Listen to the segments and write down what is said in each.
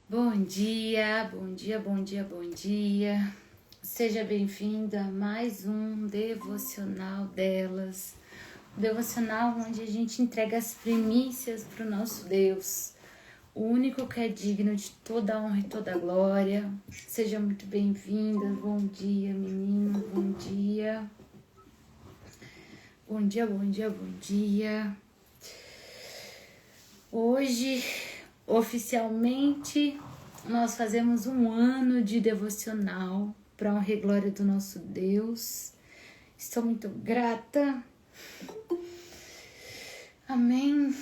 Bom dia, bom dia, bom dia, bom dia. Seja bem-vindo a mais um devocional delas. Um devocional onde a gente entrega as primícias para o nosso Deus, o único que é digno de toda honra e toda glória. Seja muito bem-vinda. Bom dia, menino. Bom dia. Bom dia, bom dia, bom dia. Hoje, oficialmente, nós fazemos um ano de devocional para a honra e glória do nosso Deus. Estou muito grata. Amém.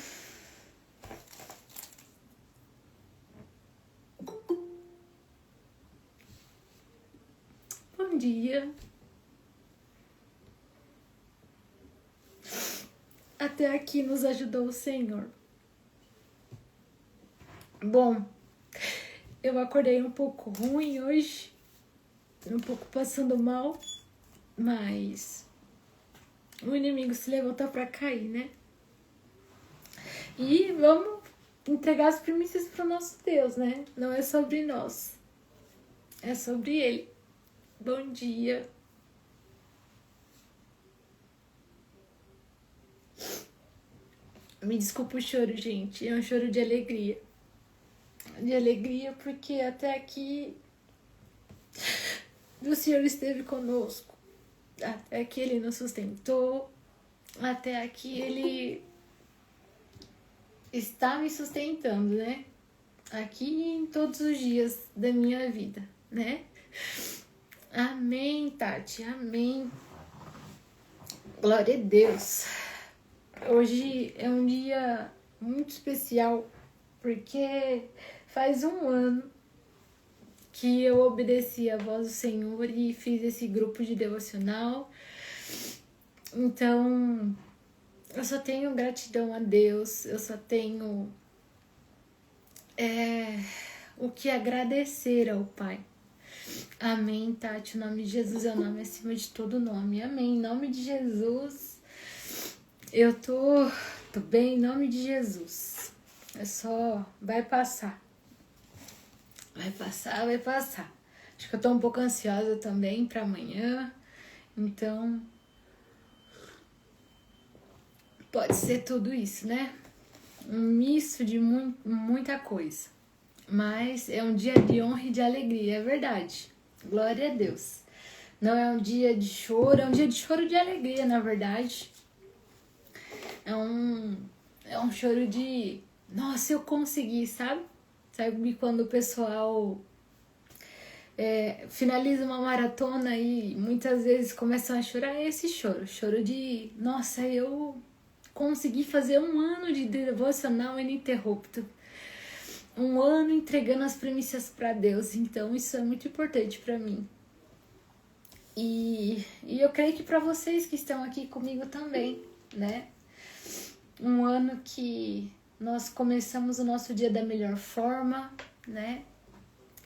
Bom dia. Até aqui nos ajudou o Senhor. Bom, eu acordei um pouco ruim hoje, um pouco passando mal, mas o inimigo se levantou para cair, né? E vamos entregar as primícias para o nosso Deus, né? Não é sobre nós, é sobre Ele. Bom dia. Me desculpa o choro, gente. É um choro de alegria. De alegria porque até aqui o Senhor esteve conosco. Até aqui Ele nos sustentou. Até aqui Ele está me sustentando, né? Aqui em todos os dias da minha vida, né? Amém, Tati. Amém. Glória a Deus. Hoje é um dia muito especial porque faz um ano que eu obedeci a voz do Senhor e fiz esse grupo de devocional. Então, eu só tenho gratidão a Deus, eu só tenho o que agradecer ao Pai. Amém, Tati. O nome de Jesus é o nome acima de todo nome. Amém. Em nome de Jesus, eu tô bem, em nome de Jesus. É só, vai passar. Vai passar, vai passar. Acho que eu tô um pouco ansiosa também pra amanhã. Então, pode ser tudo isso, né? Um misto de muita coisa. Mas é um dia de honra e de alegria, é verdade. Glória a Deus. Não é um dia de choro, é um dia de choro e de alegria, na verdade. É um choro de, nossa, eu consegui, sabe? Sabe quando o pessoal finaliza uma maratona e muitas vezes começam a chorar? É esse choro. Choro de, nossa, eu consegui fazer um ano de devocional ininterrupto. Um ano entregando as primícias para Deus. Então isso é muito importante para mim. E eu creio que para vocês que estão aqui comigo também, né? Um ano que nós começamos o nosso dia da melhor forma, né?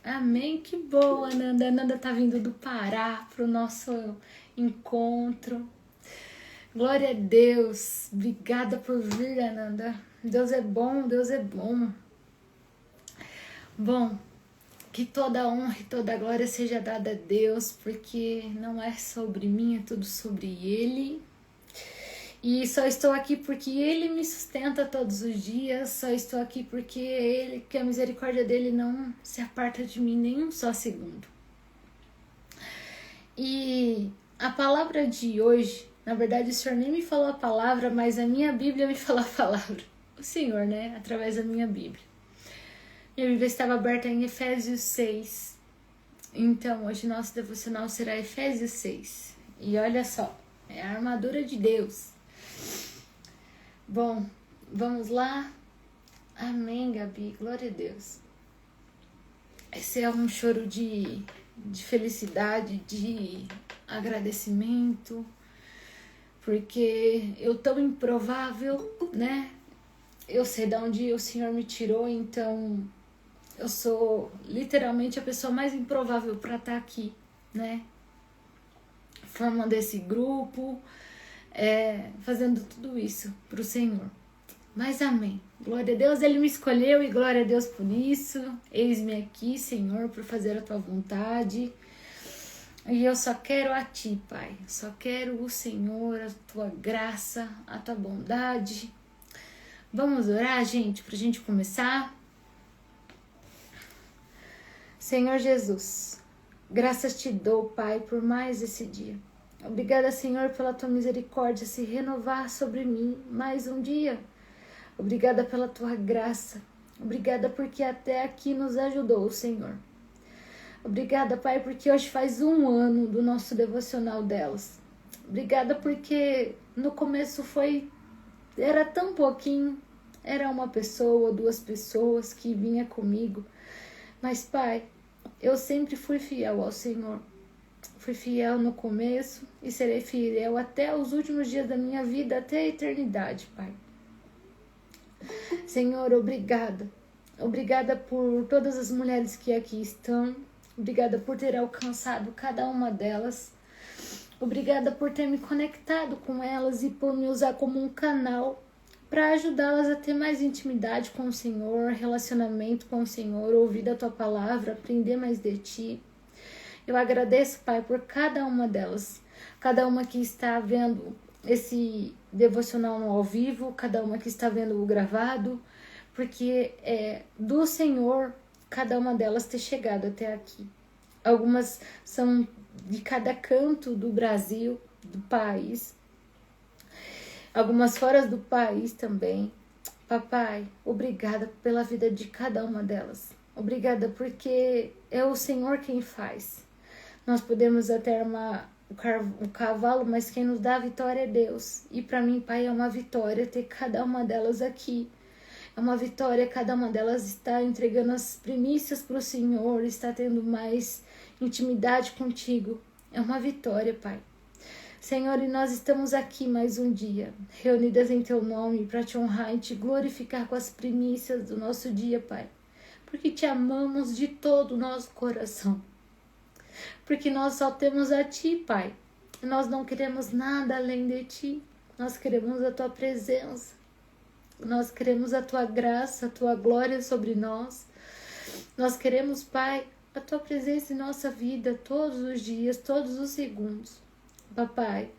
Amém, que boa, Ananda. A Ananda tá vindo do Pará pro nosso encontro. Glória a Deus. Obrigada por vir, Ananda. Deus é bom, Deus é bom. Bom, que toda honra e toda glória seja dada a Deus, porque não é sobre mim, é tudo sobre Ele. E só estou aqui porque Ele me sustenta todos os dias, só estou aqui porque Ele, que a misericórdia dele não se aparta de mim nem um só segundo. E a palavra de hoje, na verdade o Senhor nem me falou a palavra, mas a minha Bíblia me falou a palavra. O Senhor, né? Através da minha Bíblia. Minha Bíblia estava aberta em Efésios 6. Então, hoje nosso devocional será Efésios 6. E olha só, é a armadura de Deus. Bom, vamos lá. Amém, Gabi. Glória a Deus. Esse é um choro de felicidade, de agradecimento, porque eu tão improvável, né? Eu sei de onde o Senhor me tirou, então eu sou literalmente a pessoa mais improvável para estar aqui, né? Formando esse grupo, fazendo tudo isso pro Senhor. Mas amém. Glória a Deus, Ele me escolheu e glória a Deus por isso. Eis-me aqui, Senhor, por fazer a Tua vontade. E eu só quero a Ti, Pai. Só quero o Senhor, a Tua graça, a Tua bondade. Vamos orar, gente, pra gente começar? Senhor Jesus, graças Te dou, Pai, por mais esse dia. Obrigada, Senhor, pela Tua misericórdia se renovar sobre mim mais um dia. Obrigada pela Tua graça. Obrigada porque até aqui nos ajudou, Senhor. Obrigada, Pai, porque hoje faz 1 ano do nosso devocional delas. Obrigada porque no começo era tão pouquinho. Era uma pessoa, 2 pessoas que vinha comigo. Mas, Pai, eu sempre fui fiel ao Senhor. Fui fiel no começo e serei fiel até os últimos dias da minha vida, até a eternidade, Pai. Senhor, obrigada. Obrigada por todas as mulheres que aqui estão. Obrigada por ter alcançado cada uma delas. Obrigada por ter me conectado com elas e por me usar como um canal para ajudá-las a ter mais intimidade com o Senhor, relacionamento com o Senhor, ouvir a Tua palavra, aprender mais de Ti. Eu agradeço, Pai, por cada uma delas. Cada uma que está vendo esse devocional ao vivo, cada uma que está vendo o gravado, porque é do Senhor cada uma delas ter chegado até aqui. Algumas são de cada canto do Brasil, do país, algumas fora do país também. Papai, obrigada pela vida de cada uma delas. Obrigada porque é o Senhor quem faz. Nós podemos até armar o cavalo, mas quem nos dá a vitória é Deus. E para mim, Pai, é uma vitória ter cada uma delas aqui. É uma vitória, cada uma delas está entregando as primícias para o Senhor, está tendo mais intimidade contigo. É uma vitória, Pai. Senhor, e nós estamos aqui mais um dia, reunidas em Teu nome, para Te honrar e Te glorificar com as primícias do nosso dia, Pai. Porque Te amamos de todo o nosso coração. Porque nós só temos a Ti, Pai. Nós não queremos nada além de Ti. Nós queremos a Tua presença. Nós queremos a Tua graça, a Tua glória sobre nós. Nós queremos, Pai, a Tua presença em nossa vida todos os dias, todos os segundos. Papai,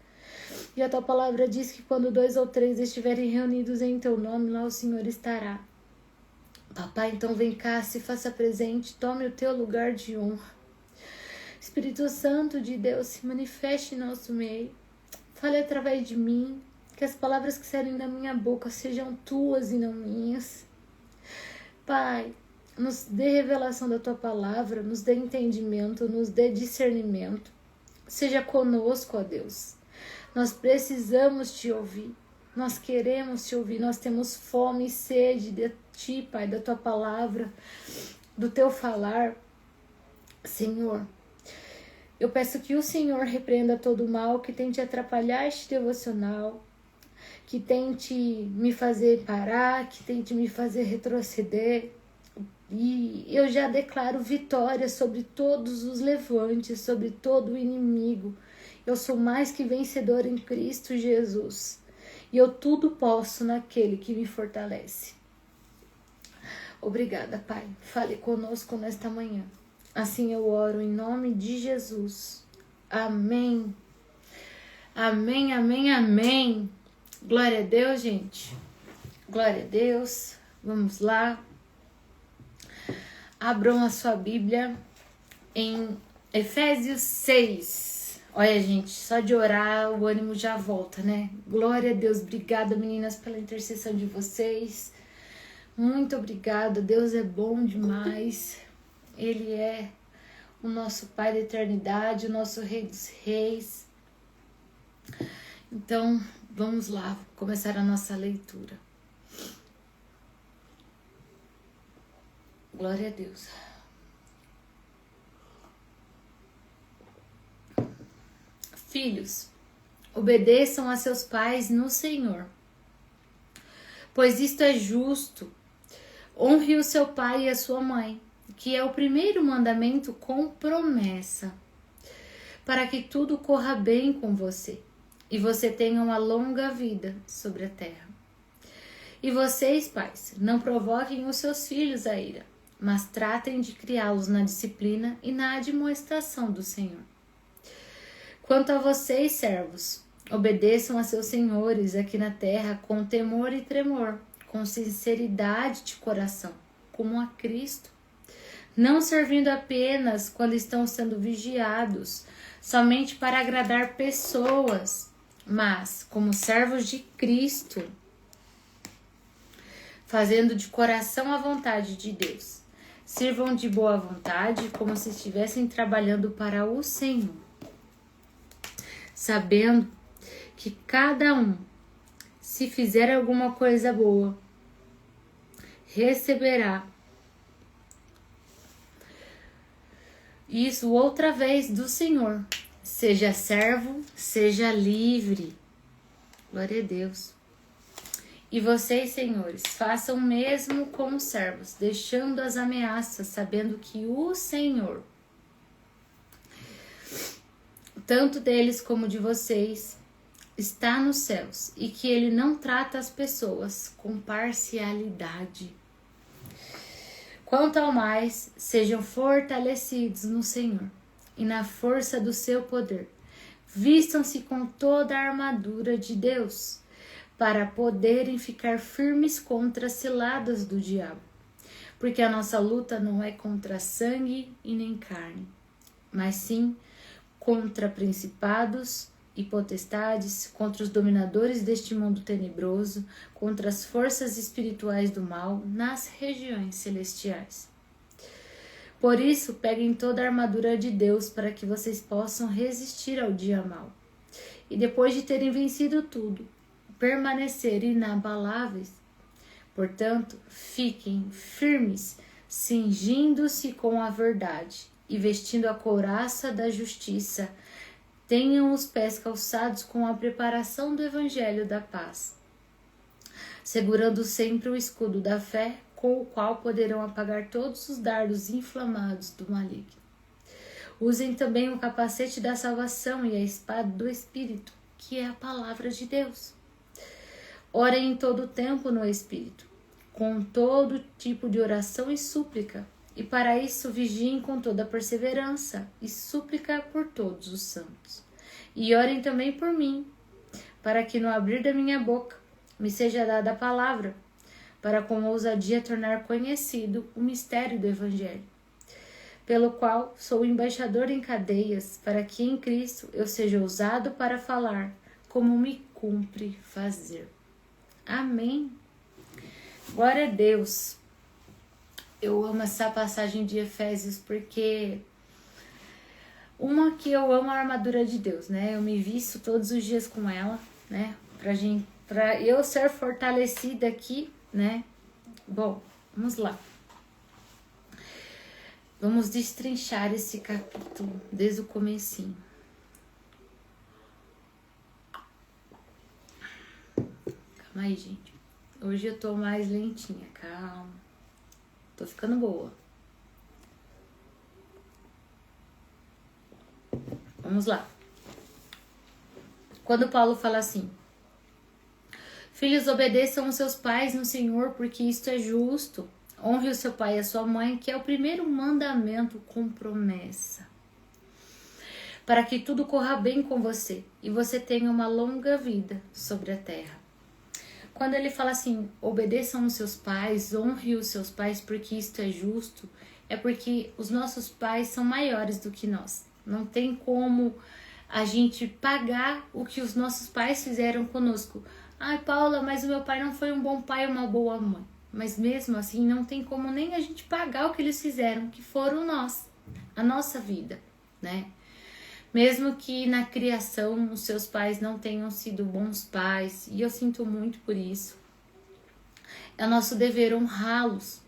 e a Tua palavra diz que quando 2 ou 3 estiverem reunidos em Teu nome, lá o Senhor estará. Papai, então vem cá, se faça presente, tome o Teu lugar de honra. Espírito Santo de Deus, se manifeste em nosso meio. Fale através de mim. Que as palavras que saírem da minha boca sejam Tuas e não minhas. Pai, nos dê revelação da Tua palavra, nos dê entendimento, nos dê discernimento. Seja conosco, ó Deus. Nós precisamos Te ouvir. Nós queremos Te ouvir. Nós temos fome e sede de Ti, Pai, da Tua palavra, do Teu falar. Senhor, eu peço que o Senhor repreenda todo o mal que tente atrapalhar este devocional, que tente me fazer parar, que tente me fazer retroceder. E eu já declaro vitória sobre todos os levantes, sobre todo o inimigo. Eu sou mais que vencedor em Cristo Jesus. E eu tudo posso naquele que me fortalece. Obrigada, Pai. Fale conosco nesta manhã. Assim eu oro em nome de Jesus. Amém. Amém, amém, amém. Glória a Deus, gente. Glória a Deus. Vamos lá. Abram a sua Bíblia em Efésios 6. Olha, gente, só de orar o ânimo já volta, né? Glória a Deus. Obrigada, meninas, pela intercessão de vocês. Muito obrigada. Deus é bom demais. Ele é o nosso Pai da eternidade, o nosso Rei dos Reis. Então, vamos lá, começar a nossa leitura. Glória a Deus. Filhos, obedeçam a seus pais no Senhor, pois isto é justo. Honre o seu pai e a sua mãe, que é o primeiro mandamento com promessa, para que tudo corra bem com você e você tenha uma longa vida sobre a terra. E vocês, pais, não provoquem os seus filhos à ira, mas tratem de criá-los na disciplina e na admoestação do Senhor. Quanto a vocês, servos, obedeçam a seus senhores aqui na terra com temor e tremor, com sinceridade de coração, como a Cristo, não servindo apenas quando estão sendo vigiados, somente para agradar pessoas, mas como servos de Cristo, fazendo de coração a vontade de Deus. Sirvam de boa vontade, como se estivessem trabalhando para o Senhor, sabendo que cada um, se fizer alguma coisa boa, receberá isso outra vez do Senhor. Seja servo, seja livre. Glória a Deus. E vocês, senhores, façam o mesmo com os servos, deixando as ameaças, sabendo que o Senhor, tanto deles como de vocês, está nos céus e que ele não trata as pessoas com parcialidade. Quanto ao mais, sejam fortalecidos no Senhor e na força do seu poder. Vistam-se com toda a armadura de Deus, para poderem ficar firmes contra as ciladas do diabo. Porque a nossa luta não é contra sangue e nem carne, mas sim contra principados e potestades, contra os dominadores deste mundo tenebroso, contra as forças espirituais do mal nas regiões celestiais. Por isso, peguem toda a armadura de Deus para que vocês possam resistir ao dia mau. E depois de terem vencido tudo, permanecer inabaláveis. Portanto, fiquem firmes, cingindo-se com a verdade e vestindo a couraça da justiça. Tenham os pés calçados com a preparação do evangelho da paz, segurando sempre o escudo da fé, com o qual poderão apagar todos os dardos inflamados do maligno. Usem também o capacete da salvação e a espada do Espírito, que é a palavra de Deus. Orem em todo o tempo no Espírito, com todo tipo de oração e súplica, e para isso vigiem com toda perseverança e súplica por todos os santos. E orem também por mim, para que no abrir da minha boca me seja dada a palavra, para com ousadia tornar conhecido o mistério do Evangelho, pelo qual sou embaixador em cadeias, para que em Cristo eu seja ousado para falar, como me cumpre fazer. Amém. Glória a Deus. Eu amo essa passagem de Efésios porque uma que eu amo a armadura de Deus, né? Eu me visto todos os dias com ela, né? Pra eu ser fortalecida aqui, né? Bom, vamos lá. Vamos destrinchar esse capítulo desde o comecinho. Calma aí, gente. Hoje eu tô mais lentinha, calma. Tô ficando boa. Vamos lá. Quando Paulo fala assim: filhos, obedeçam aos seus pais no Senhor, porque isto é justo. Honre o seu pai e a sua mãe, que é o primeiro mandamento com promessa, para que tudo corra bem com você e você tenha uma longa vida sobre a terra. Quando ele fala assim, obedeçam os seus pais, honre os seus pais, porque isto é justo, é porque os nossos pais são maiores do que nós. Não tem como a gente pagar o que os nossos pais fizeram conosco. Ai, Paula, mas o meu pai não foi um bom pai ou uma boa mãe. Mas mesmo assim, não tem como nem a gente pagar o que eles fizeram, que foram nós, a nossa vida, né? Mesmo que na criação os seus pais não tenham sido bons pais, e eu sinto muito por isso, é nosso dever honrá-los.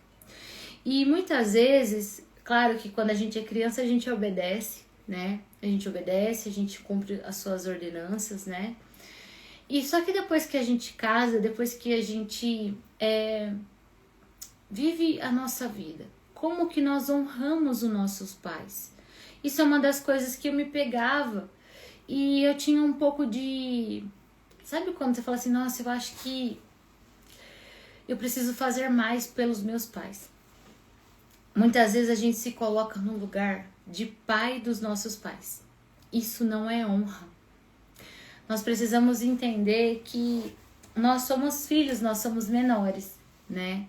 E muitas vezes, claro que quando a gente é criança a gente obedece, né? A gente cumpre as suas ordenanças, né? E só que depois que a gente casa, depois que a gente vive a nossa vida, como que nós honramos os nossos pais? Isso é uma das coisas que eu me pegava e eu tinha um pouco de... Sabe quando você fala assim, nossa, eu acho que eu preciso fazer mais pelos meus pais. Muitas vezes a gente se coloca no lugar de pai dos nossos pais. Isso não é honra. Nós precisamos entender que nós somos filhos, nós somos menores, né?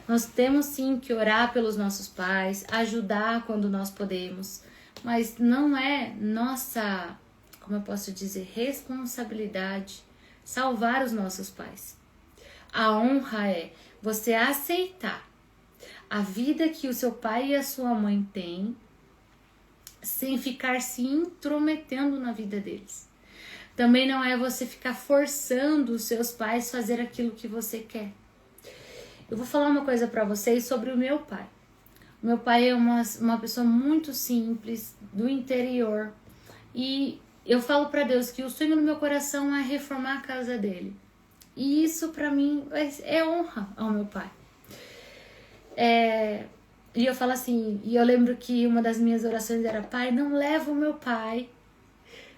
Nós temos sim que orar pelos nossos pais, ajudar quando nós podemos, mas não é nossa, como eu posso dizer, responsabilidade salvar os nossos pais. A honra é você aceitar a vida que o seu pai e a sua mãe têm, sem ficar se intrometendo na vida deles. Também não é você ficar forçando os seus pais a fazer aquilo que você quer. Eu vou falar uma coisa para vocês sobre o meu pai. O meu pai é uma pessoa muito simples, do interior. E eu falo para Deus que o sonho no meu coração é reformar a casa dele. E isso para mim é honra ao meu pai. E eu falo assim, e eu lembro que uma das minhas orações era: Pai, não leva o meu pai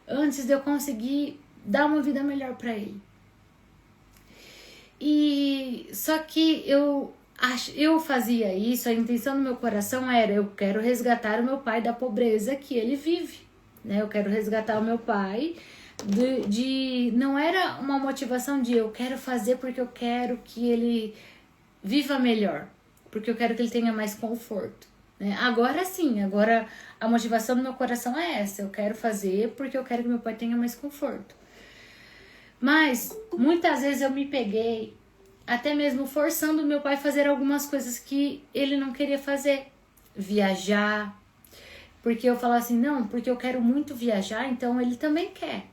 antes de eu conseguir dar uma vida melhor para ele. E só que eu fazia isso, a intenção do meu coração era: eu quero resgatar o meu pai da pobreza que ele vive, né? Eu quero resgatar o meu pai não era uma motivação de eu quero fazer porque eu quero que ele viva melhor, porque eu quero que ele tenha mais conforto, né? Agora sim, agora a motivação do meu coração é essa: eu quero fazer porque eu quero que meu pai tenha mais conforto. Mas muitas vezes eu me peguei até mesmo forçando meu pai a fazer algumas coisas que ele não queria fazer. Viajar, porque eu falava assim: não, porque eu quero muito viajar, então ele também quer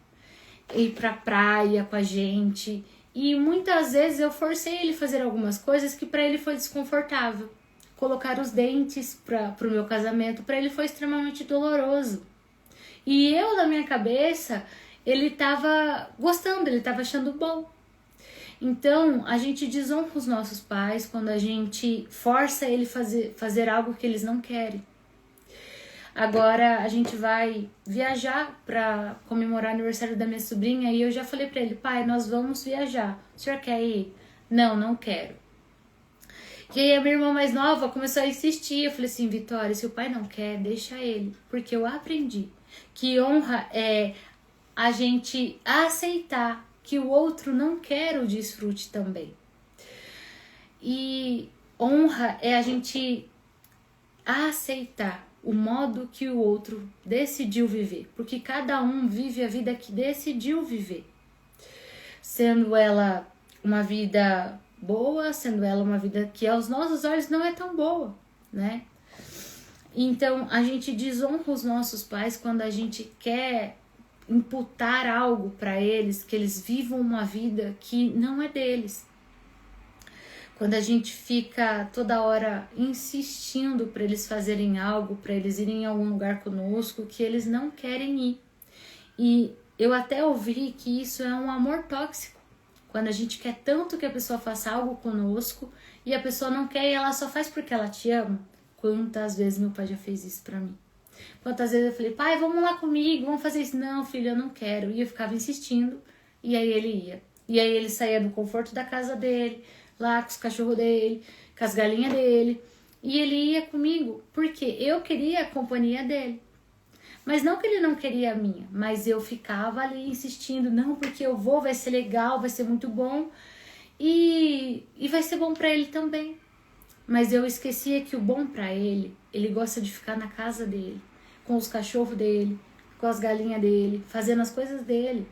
ir pra praia com a gente. E muitas vezes eu forcei ele a fazer algumas coisas que para ele foi desconfortável. Colocar os dentes pro meu casamento, para ele foi extremamente doloroso. E eu, na minha cabeça, ele tava gostando, ele tava achando bom. Então, a gente desonra os nossos pais quando a gente força ele fazer algo que eles não querem. Agora a gente vai viajar para comemorar o aniversário da minha sobrinha e eu já falei para ele: pai, nós vamos viajar. O senhor quer ir? Não, não quero. E aí a minha irmã mais nova começou a insistir. Eu falei assim: Vitória, se o pai não quer, deixa ele. Porque eu aprendi que honra é a gente aceitar que o outro não quer o desfrute também. E honra é a gente aceitar o modo que o outro decidiu viver, porque cada um vive a vida que decidiu viver, sendo ela uma vida boa, sendo ela uma vida que aos nossos olhos não é tão boa, né? Então a gente desonra os nossos pais quando a gente quer imputar algo para eles, que eles vivam uma vida que não é deles. Quando a gente fica toda hora insistindo para eles fazerem algo, para eles irem em algum lugar conosco que eles não querem ir. E eu até ouvi que isso é um amor tóxico. Quando a gente quer tanto que a pessoa faça algo conosco e a pessoa não quer e ela só faz porque ela te ama. Quantas vezes meu pai já fez isso para mim? Quantas vezes eu falei: pai, vamos lá comigo, vamos fazer isso. Não, filho, eu não quero. E eu ficava insistindo e aí ele ia. E aí ele saía do conforto da casa dele, lá com os cachorros dele, com as galinhas dele, e ele ia comigo, porque eu queria a companhia dele. Mas não que ele não queria a minha, mas eu ficava ali insistindo: não, porque eu vou, vai ser legal, vai ser muito bom, e vai ser bom pra ele também. Mas eu esquecia que o bom pra ele gosta de ficar na casa dele, com os cachorros dele, com as galinhas dele, fazendo as coisas dele.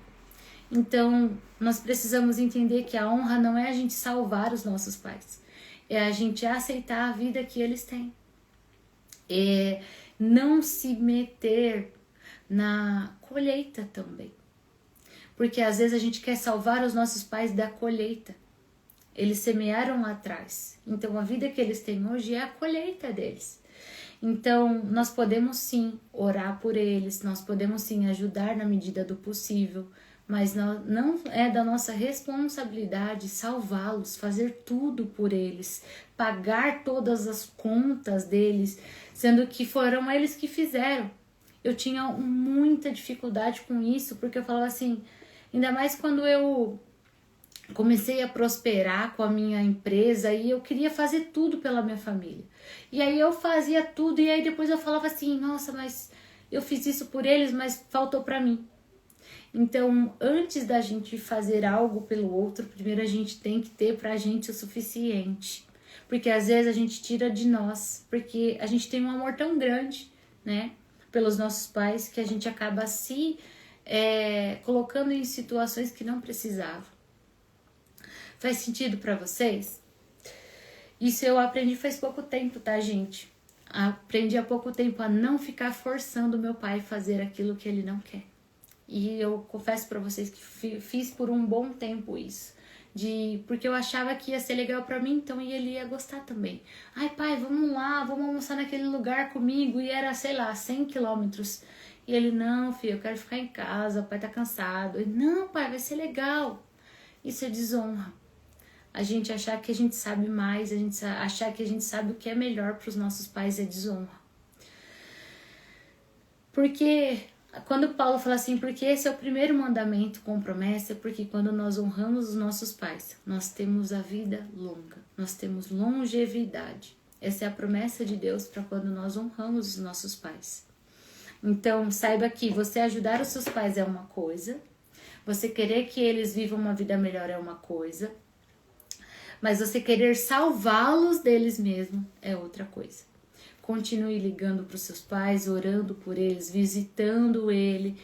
Então, nós precisamos entender que a honra não é a gente salvar os nossos pais. É a gente aceitar a vida que eles têm. É não se meter na colheita também. Porque às vezes a gente quer salvar os nossos pais da colheita. Eles semearam lá atrás. Então, a vida que eles têm hoje é a colheita deles. Então, nós podemos sim orar por eles, nós podemos sim ajudar na medida do possível, mas não é da nossa responsabilidade salvá-los, fazer tudo por eles, pagar todas as contas deles, sendo que foram eles que fizeram. Eu tinha muita dificuldade com isso, porque eu falava assim, ainda mais quando eu comecei a prosperar com a minha empresa e eu queria fazer tudo pela minha família. E aí eu fazia tudo e aí depois eu falava assim, nossa, mas eu fiz isso por eles, mas faltou para mim. Então, antes da gente fazer algo pelo outro, primeiro a gente tem que ter pra gente o suficiente. Porque às vezes a gente tira de nós, porque a gente tem um amor tão grande, né, pelos nossos pais, que a gente acaba se colocando em situações que não precisava. Faz sentido pra vocês? Isso eu aprendi faz pouco tempo, tá, gente? Aprendi há pouco tempo a não ficar forçando meu pai a fazer aquilo que ele não quer. E eu confesso pra vocês que fiz por um bom tempo isso. Porque eu achava que ia ser legal pra mim, então ele ia gostar também. Ai, pai, vamos lá, vamos almoçar naquele lugar comigo. E era, sei lá, 100 quilômetros. E ele, não, filho, eu quero ficar em casa, o pai tá cansado. E, não, pai, vai ser legal. Isso é desonra. A gente achar que a gente sabe mais, a gente achar que a gente sabe o que é melhor pros nossos pais é desonra. Porque quando Paulo fala assim, porque esse é o primeiro mandamento com promessa, é porque quando nós honramos os nossos pais, nós temos a vida longa, nós temos longevidade. Essa é a promessa de Deus para quando nós honramos os nossos pais. Então, saiba que você ajudar os seus pais é uma coisa, você querer que eles vivam uma vida melhor é uma coisa, mas você querer salvá-los deles mesmos é outra coisa. Continue ligando para os seus pais, orando por eles, visitando ele,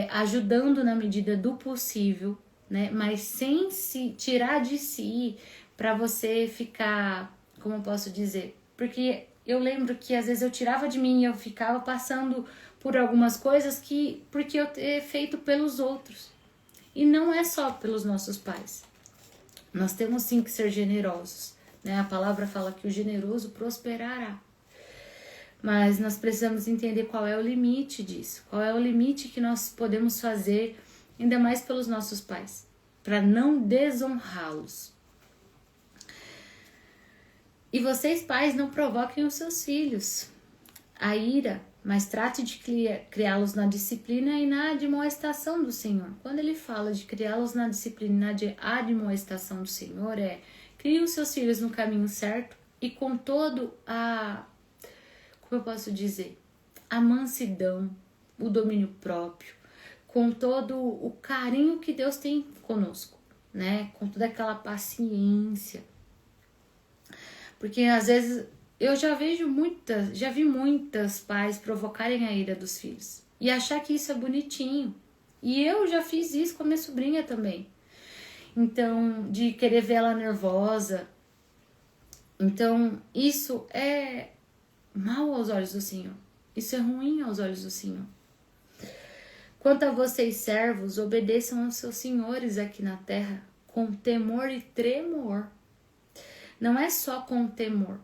ajudando na medida do possível, né? Mas sem se tirar de si para você ficar, como eu posso dizer? Porque eu lembro que às vezes eu tirava de mim e eu ficava passando por algumas coisas porque eu ter feito pelos outros. E não é só pelos nossos pais. Nós temos sim que ser generosos, né? A palavra fala que o generoso prosperará. Mas nós precisamos entender qual é o limite disso. Qual é o limite que nós podemos fazer, ainda mais pelos nossos pais, para não desonrá-los. E vocês, pais, não provoquem os seus filhos a ira, mas trate de criá-los na disciplina e na admoestação do Senhor. Quando ele fala de criá-los na disciplina e na admoestação do Senhor, crie os seus filhos no caminho certo e com todo como eu posso dizer, a mansidão, o domínio próprio, com todo o carinho que Deus tem conosco, né? Com toda aquela paciência. Porque às vezes eu já vi muitas pais provocarem a ira dos filhos e achar que isso é bonitinho. E eu já fiz isso com a minha sobrinha também. Então, de querer ver ela nervosa. Então, isso é mal aos olhos do Senhor. Isso é ruim aos olhos do Senhor. Quanto a vocês, servos, obedeçam aos seus senhores aqui na terra com temor e tremor. Não é só com temor,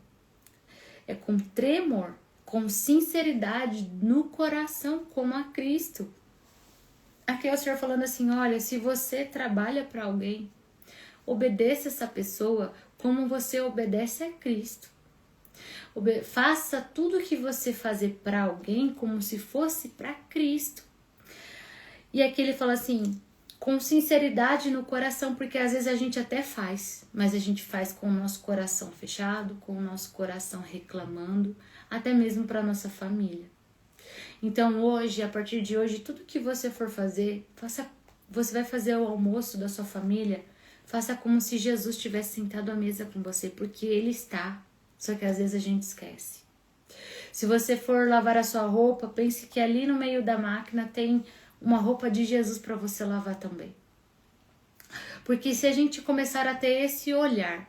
é com tremor, com sinceridade no coração, como a Cristo. Aqui é o Senhor falando assim, olha, se você trabalha para alguém, obedeça essa pessoa como você obedece a Cristo. Faça tudo que você fazer para alguém como se fosse para Cristo. E aqui ele fala assim, com sinceridade no coração, porque às vezes a gente até faz, mas a gente faz com o nosso coração fechado, com o nosso coração reclamando, até mesmo para nossa família. Então hoje, a partir de hoje, tudo que você for fazer, você vai fazer o almoço da sua família, faça como se Jesus estivesse sentado à mesa com você, porque Ele está, só que às vezes a gente esquece. Se você for lavar a sua roupa, pense que ali no meio da máquina tem uma roupa de Jesus para você lavar também. Porque se a gente começar a ter esse olhar,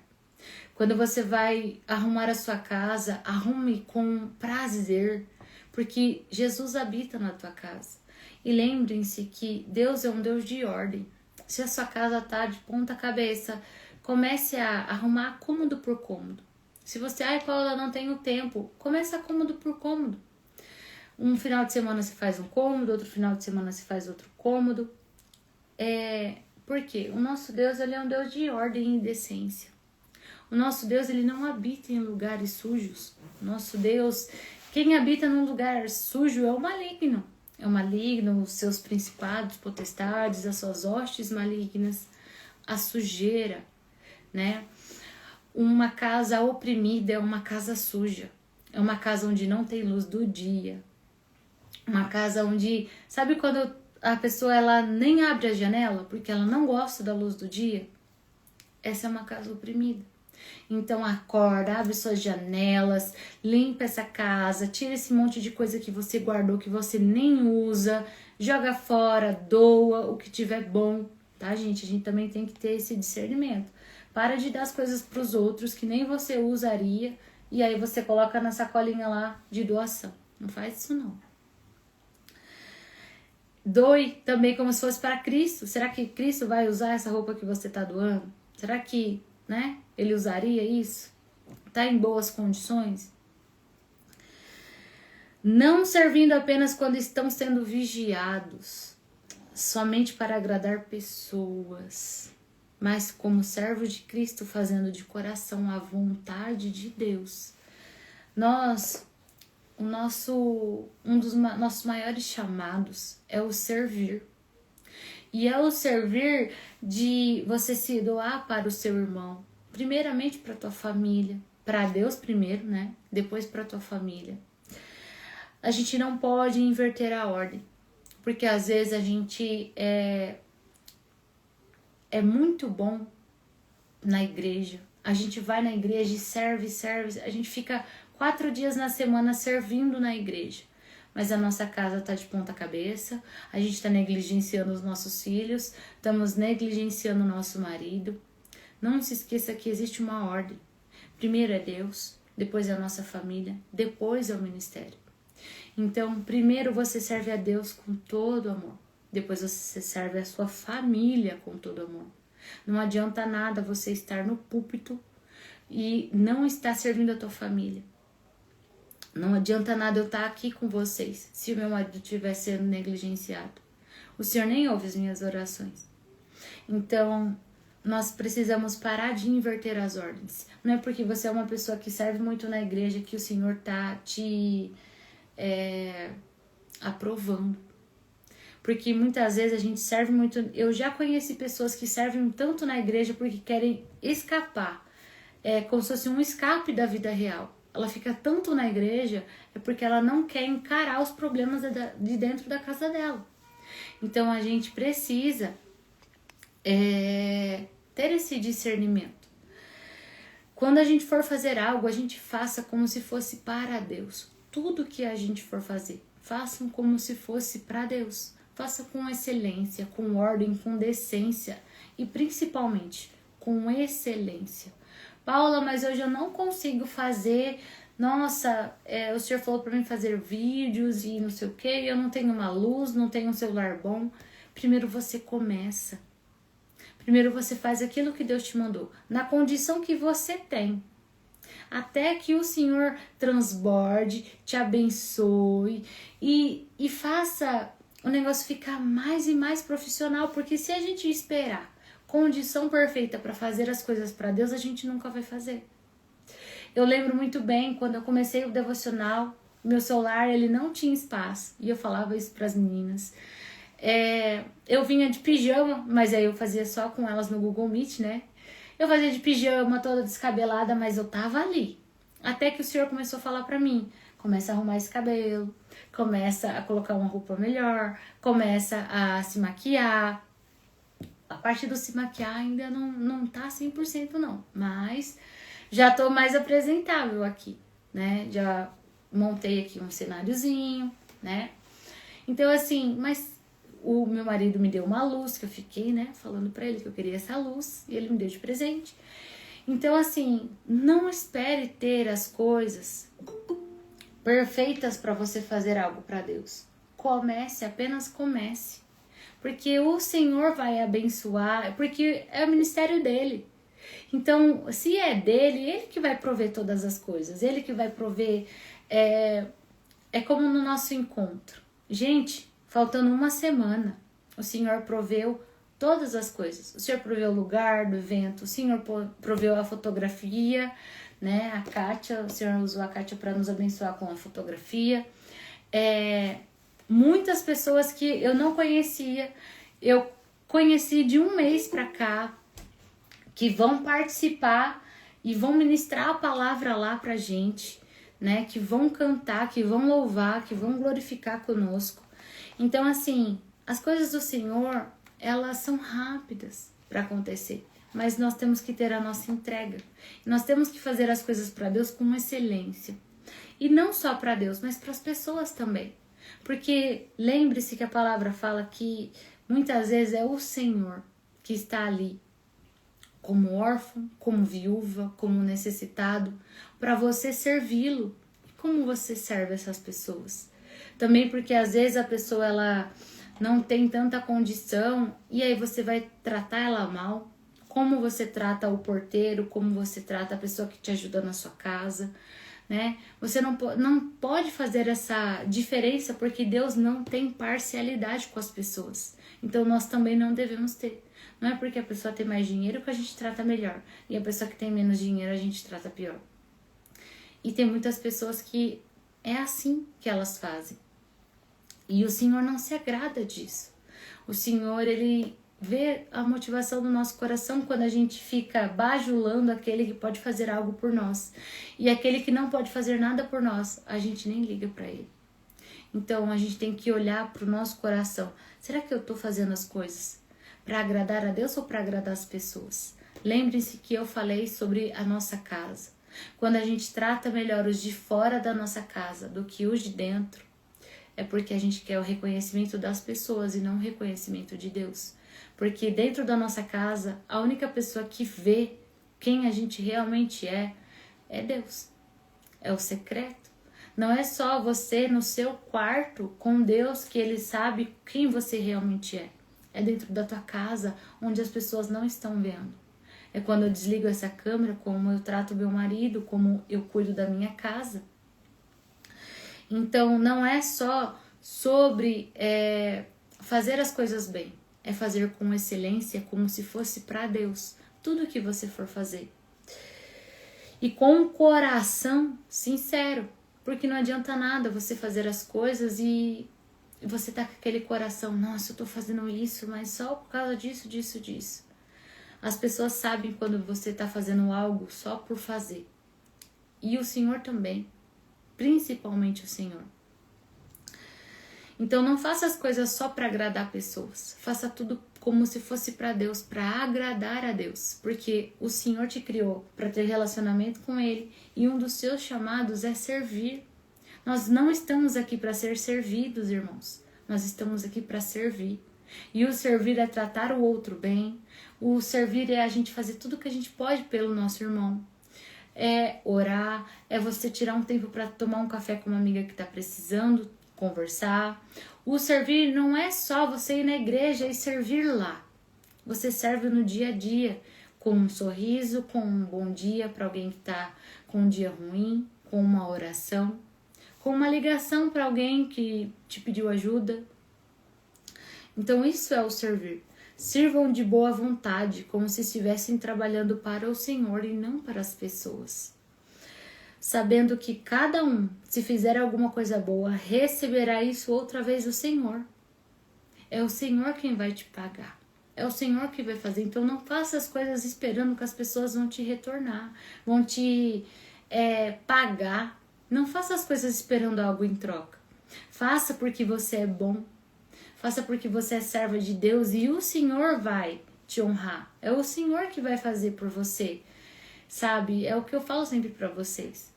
quando você vai arrumar a sua casa, arrume com prazer, porque Jesus habita na tua casa. E lembrem-se que Deus é um Deus de ordem. Se a sua casa está de ponta cabeça, comece a arrumar cômodo por cômodo. Se você, Paula, não tenho tempo, comece a cômodo por cômodo. Um final de semana você faz um cômodo, outro final de semana você faz outro cômodo. Por quê? O nosso Deus, ele é um Deus de ordem e decência. O nosso Deus, ele não habita em lugares sujos. O nosso Deus, quem habita num lugar sujo é o maligno. É o maligno, os seus principados, potestades, as suas hostes malignas. a sujeira, né? Uma casa oprimida é uma casa suja. É uma casa onde não tem luz do dia. Uma casa onde... Sabe quando a pessoa ela nem abre a janela porque ela não gosta da luz do dia? Essa é uma casa oprimida. Então acorda, abre suas janelas, limpa essa casa, tira esse monte de coisa que você guardou, que você nem usa, joga fora, doa o que tiver bom, tá, gente? A gente também tem que ter esse discernimento. Para de dar as coisas para os outros que nem você usaria e aí você coloca na sacolinha lá de doação. Não faz isso não. Doe também como se fosse para Cristo. Será que Cristo vai usar essa roupa que você está doando? Será que, né, ele usaria isso? Está em boas condições? Não servindo apenas quando estão sendo vigiados, somente para agradar pessoas, mas como servo de Cristo, fazendo de coração a vontade de Deus. Um dos nossos maiores chamados é o servir. E é o servir de você se doar para o seu irmão. Primeiramente para a tua família. Para Deus primeiro, né? Depois para a tua família. A gente não pode inverter a ordem. Porque às vezes a gente é muito bom na igreja. A gente vai na igreja e serve. A gente fica 4 dias na semana servindo na igreja. Mas a nossa casa está de ponta cabeça, a gente está negligenciando os nossos filhos, estamos negligenciando o nosso marido. Não se esqueça que existe uma ordem. Primeiro é Deus, depois é a nossa família, depois é o ministério. Então, primeiro você serve a Deus com todo amor, depois você serve a sua família com todo amor. Não adianta nada você estar no púlpito e não estar servindo a tua família. Não adianta nada eu estar aqui com vocês se o meu marido estiver sendo negligenciado. O Senhor nem ouve as minhas orações. Então, nós precisamos parar de inverter as ordens. Não é porque você é uma pessoa que serve muito na igreja que o Senhor está te aprovando. Porque muitas vezes a gente serve muito... Eu já conheci pessoas que servem tanto na igreja porque querem escapar. É como se fosse um escape da vida real. Ela fica tanto na igreja é porque ela não quer encarar os problemas de dentro da casa dela. Então a gente precisa ter esse discernimento. Quando a gente for fazer algo, a gente faça como se fosse para Deus. Tudo que a gente for fazer, façam como se fosse para Deus. Faça com excelência, com ordem, com decência e principalmente com excelência. Paula, mas hoje eu não consigo fazer, nossa, o senhor falou para mim fazer vídeos e não sei o que, eu não tenho uma luz, não tenho um celular bom. Primeiro você começa. Primeiro você faz aquilo que Deus te mandou, na condição que você tem. Até que o Senhor transborde, te abençoe e faça o negócio ficar mais e mais profissional, porque se a gente esperar condição perfeita para fazer as coisas para Deus, a gente nunca vai fazer. Eu lembro muito bem, quando eu comecei o devocional, meu celular ele não tinha espaço, e eu falava isso para as meninas. Eu vinha de pijama, mas aí eu fazia só com elas no Google Meet, né? Eu fazia de pijama, toda descabelada, mas eu tava ali. Até que o Senhor começou a falar para mim, começa a arrumar esse cabelo, começa a colocar uma roupa melhor, começa a se maquiar. A parte do se maquiar ainda não tá 100% não, mas já tô mais apresentável aqui, né? Já montei aqui um cenáriozinho, né? Então assim, mas o meu marido me deu uma luz, que eu fiquei, né, falando pra ele que eu queria essa luz, e ele me deu de presente. Então assim, não espere ter as coisas perfeitas para você fazer algo para Deus. Comece, apenas comece. Porque o Senhor vai abençoar, porque é o ministério dele. Então, se é dele, ele que vai prover todas as coisas, ele que vai prover. É como no nosso encontro. Gente, faltando uma semana, o Senhor proveu todas as coisas. O Senhor proveu o lugar do evento, o Senhor proveu a fotografia, né? A Kátia, o Senhor usou a Kátia para nos abençoar com a fotografia. Muitas pessoas que eu não conhecia, eu conheci de um mês pra cá, que vão participar e vão ministrar a palavra lá pra gente, né? Que vão cantar, que vão louvar, que vão glorificar conosco. Então, assim, as coisas do Senhor, elas são rápidas para acontecer, mas nós temos que ter a nossa entrega. Nós temos que fazer as coisas para Deus com excelência. E não só para Deus, mas para as pessoas também. Porque lembre-se que a palavra fala que muitas vezes é o Senhor que está ali, como órfão, como viúva, como necessitado, para você servi-lo. Como você serve essas pessoas? Também porque às vezes a pessoa ela não tem tanta condição e aí você vai tratar ela mal. Como você trata o porteiro, como você trata a pessoa que te ajuda na sua casa, né? Você não pode fazer essa diferença porque Deus não tem parcialidade com as pessoas. Então nós também não devemos ter. Não é porque a pessoa tem mais dinheiro que a gente trata melhor. E a pessoa que tem menos dinheiro a gente trata pior. E tem muitas pessoas que é assim que elas fazem. E o Senhor não se agrada disso. O Senhor, Ele vê a motivação do nosso coração quando a gente fica bajulando aquele que pode fazer algo por nós. E aquele que não pode fazer nada por nós, a gente nem liga para ele. Então a gente tem que olhar para o nosso coração. Será que eu estou fazendo as coisas para agradar a Deus ou para agradar as pessoas? Lembrem-se que eu falei sobre a nossa casa. Quando a gente trata melhor os de fora da nossa casa do que os de dentro, é porque a gente quer o reconhecimento das pessoas e não o reconhecimento de Deus. Porque dentro da nossa casa, a única pessoa que vê quem a gente realmente é Deus. É o secreto. Não é só você no seu quarto com Deus que Ele sabe quem você realmente é. É dentro da tua casa, onde as pessoas não estão vendo. É quando eu desligo essa câmera, como eu trato meu marido, como eu cuido da minha casa. Então, não é só sobre fazer as coisas bem. É fazer com excelência, como se fosse para Deus. Tudo que você for fazer. E com um coração sincero. Porque não adianta nada você fazer as coisas e você tá com aquele coração, nossa, eu tô fazendo isso, mas só por causa disso. As pessoas sabem quando você tá fazendo algo só por fazer. E o Senhor também. Principalmente o Senhor. Então não faça as coisas só para agradar pessoas. Faça tudo como se fosse para Deus, para agradar a Deus. Porque o Senhor te criou para ter relacionamento com Ele. E um dos seus chamados é servir. Nós não estamos aqui para ser servidos, irmãos. Nós estamos aqui para servir. E o servir é tratar o outro bem. O servir é a gente fazer tudo que a gente pode pelo nosso irmão. É orar, é você tirar um tempo para tomar um café com uma amiga que está precisando, conversar. O servir não é só você ir na igreja e servir lá. Você serve no dia a dia, com um sorriso, com um bom dia para alguém que está com um dia ruim, com uma oração, com uma ligação para alguém que te pediu ajuda. Então isso é o servir. Sirvam de boa vontade, como se estivessem trabalhando para o Senhor e não para as pessoas. Sabendo que cada um, se fizer alguma coisa boa, receberá isso outra vez do Senhor. É o Senhor quem vai te pagar. É o Senhor que vai fazer. Então não faça as coisas esperando que as pessoas vão te retornar, vão te pagar. Não faça as coisas esperando algo em troca. Faça porque você é bom. Faça porque você é serva de Deus e o Senhor vai te honrar. É o Senhor que vai fazer por você. Sabe? É o que eu falo sempre para vocês.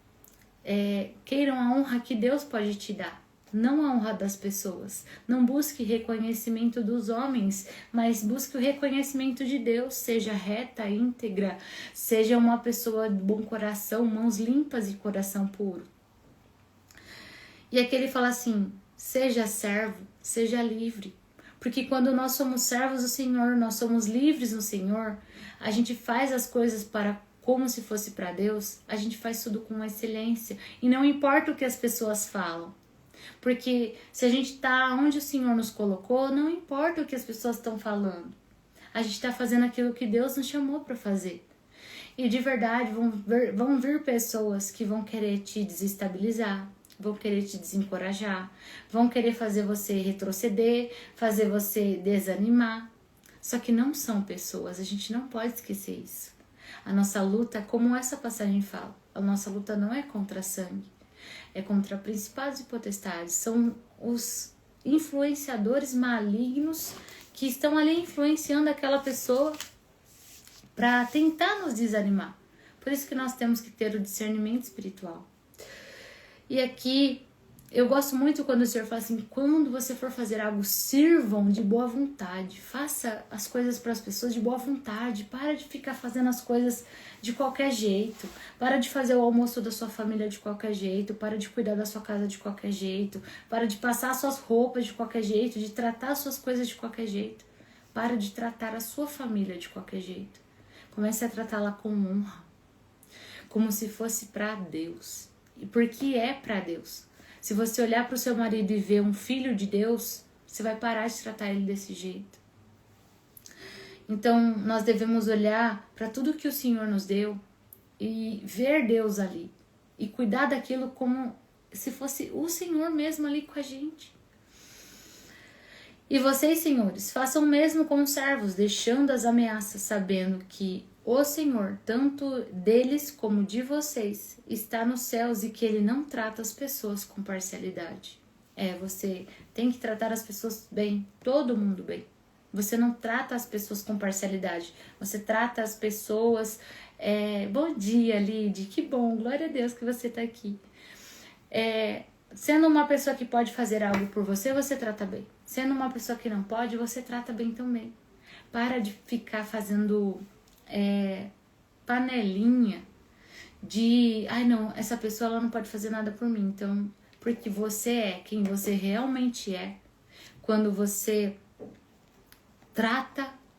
Queiram a honra que Deus pode te dar. Não a honra das pessoas. Não busque reconhecimento dos homens, mas busque o reconhecimento de Deus. Seja reta, íntegra. Seja uma pessoa de bom coração, mãos limpas e coração puro. E aqui ele fala assim... Seja servo, seja livre. Porque quando nós somos servos do Senhor, nós somos livres no Senhor, a gente faz as coisas para como se fosse para Deus, a gente faz tudo com excelência. E não importa o que as pessoas falam. Porque se a gente está onde o Senhor nos colocou, não importa o que as pessoas estão falando. A gente está fazendo aquilo que Deus nos chamou para fazer. E de verdade vão vir pessoas que vão querer te desestabilizar, vão querer te desencorajar, vão querer fazer você retroceder, fazer você desanimar. Só que não são pessoas, a gente não pode esquecer isso. A nossa luta, como essa passagem fala, a nossa luta não é contra sangue, é contra principados e potestades. São os influenciadores malignos que estão ali influenciando aquela pessoa para tentar nos desanimar. Por isso que nós temos que ter o discernimento espiritual. E aqui, eu gosto muito quando o Senhor fala assim, quando você for fazer algo, sirvam de boa vontade. Faça as coisas para as pessoas de boa vontade. Para de ficar fazendo as coisas de qualquer jeito. Para de fazer o almoço da sua família de qualquer jeito. Para de cuidar da sua casa de qualquer jeito. Para de passar as suas roupas de qualquer jeito. De tratar as suas coisas de qualquer jeito. Para de tratar a sua família de qualquer jeito. Comece a tratá-la com honra. Como se fosse para Deus. E porque é para Deus. Se você olhar para o seu marido e ver um filho de Deus, você vai parar de tratar ele desse jeito. Então, nós devemos olhar para tudo que o Senhor nos deu e ver Deus ali. E cuidar daquilo como se fosse o Senhor mesmo ali com a gente. E vocês, senhores, façam o mesmo com os servos, deixando as ameaças, sabendo que o Senhor, tanto deles como de vocês, está nos céus e que Ele não trata as pessoas com parcialidade. Você tem que tratar as pessoas bem, todo mundo bem. Você não trata as pessoas com parcialidade. Você trata as pessoas... bom dia, Lid, que bom, glória a Deus que você está aqui. Sendo uma pessoa que pode fazer algo por você, você trata bem. Sendo uma pessoa que não pode, você trata bem também. Para de ficar fazendo... panelinha de não, essa pessoa ela não pode fazer nada por mim, então, porque você é quem você realmente é, quando você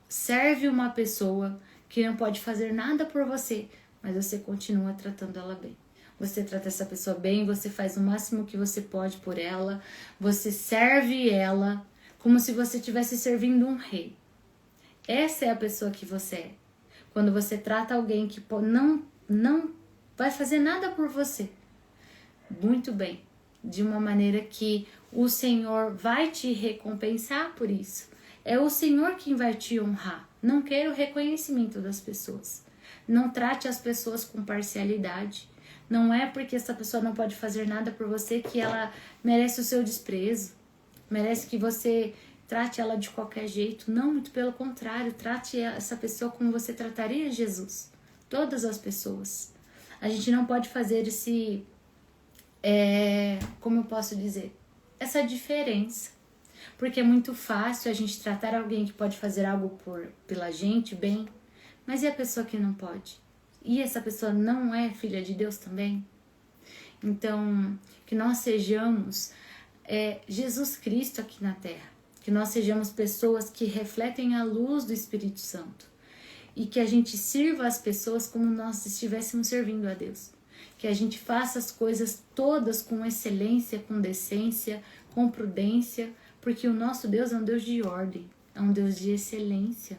serve uma pessoa que não pode fazer nada por você, mas você continua tratando ela bem. Você trata essa pessoa bem, você faz o máximo que você pode por ela, você serve ela como se você estivesse servindo um rei. Essa é a pessoa que você é. Quando você trata alguém que não vai fazer nada por você, muito bem, de uma maneira que o Senhor vai te recompensar por isso. É o Senhor quem vai te honrar. Não queira o reconhecimento das pessoas. Não trate as pessoas com parcialidade. Não é porque essa pessoa não pode fazer nada por você que ela merece o seu desprezo. Merece que você... trate ela de qualquer jeito. Não, muito pelo contrário. Trate essa pessoa como você trataria Jesus. Todas as pessoas. A gente não pode fazer como eu posso dizer? Essa diferença. Porque é muito fácil a gente tratar alguém que pode fazer algo pela gente bem. Mas e a pessoa que não pode? E essa pessoa não é filha de Deus também? Então, que nós sejamos Jesus Cristo aqui na Terra. Que nós sejamos pessoas que refletem a luz do Espírito Santo. E que a gente sirva as pessoas como nós estivéssemos servindo a Deus. Que a gente faça as coisas todas com excelência, com decência, com prudência. Porque o nosso Deus é um Deus de ordem. É um Deus de excelência.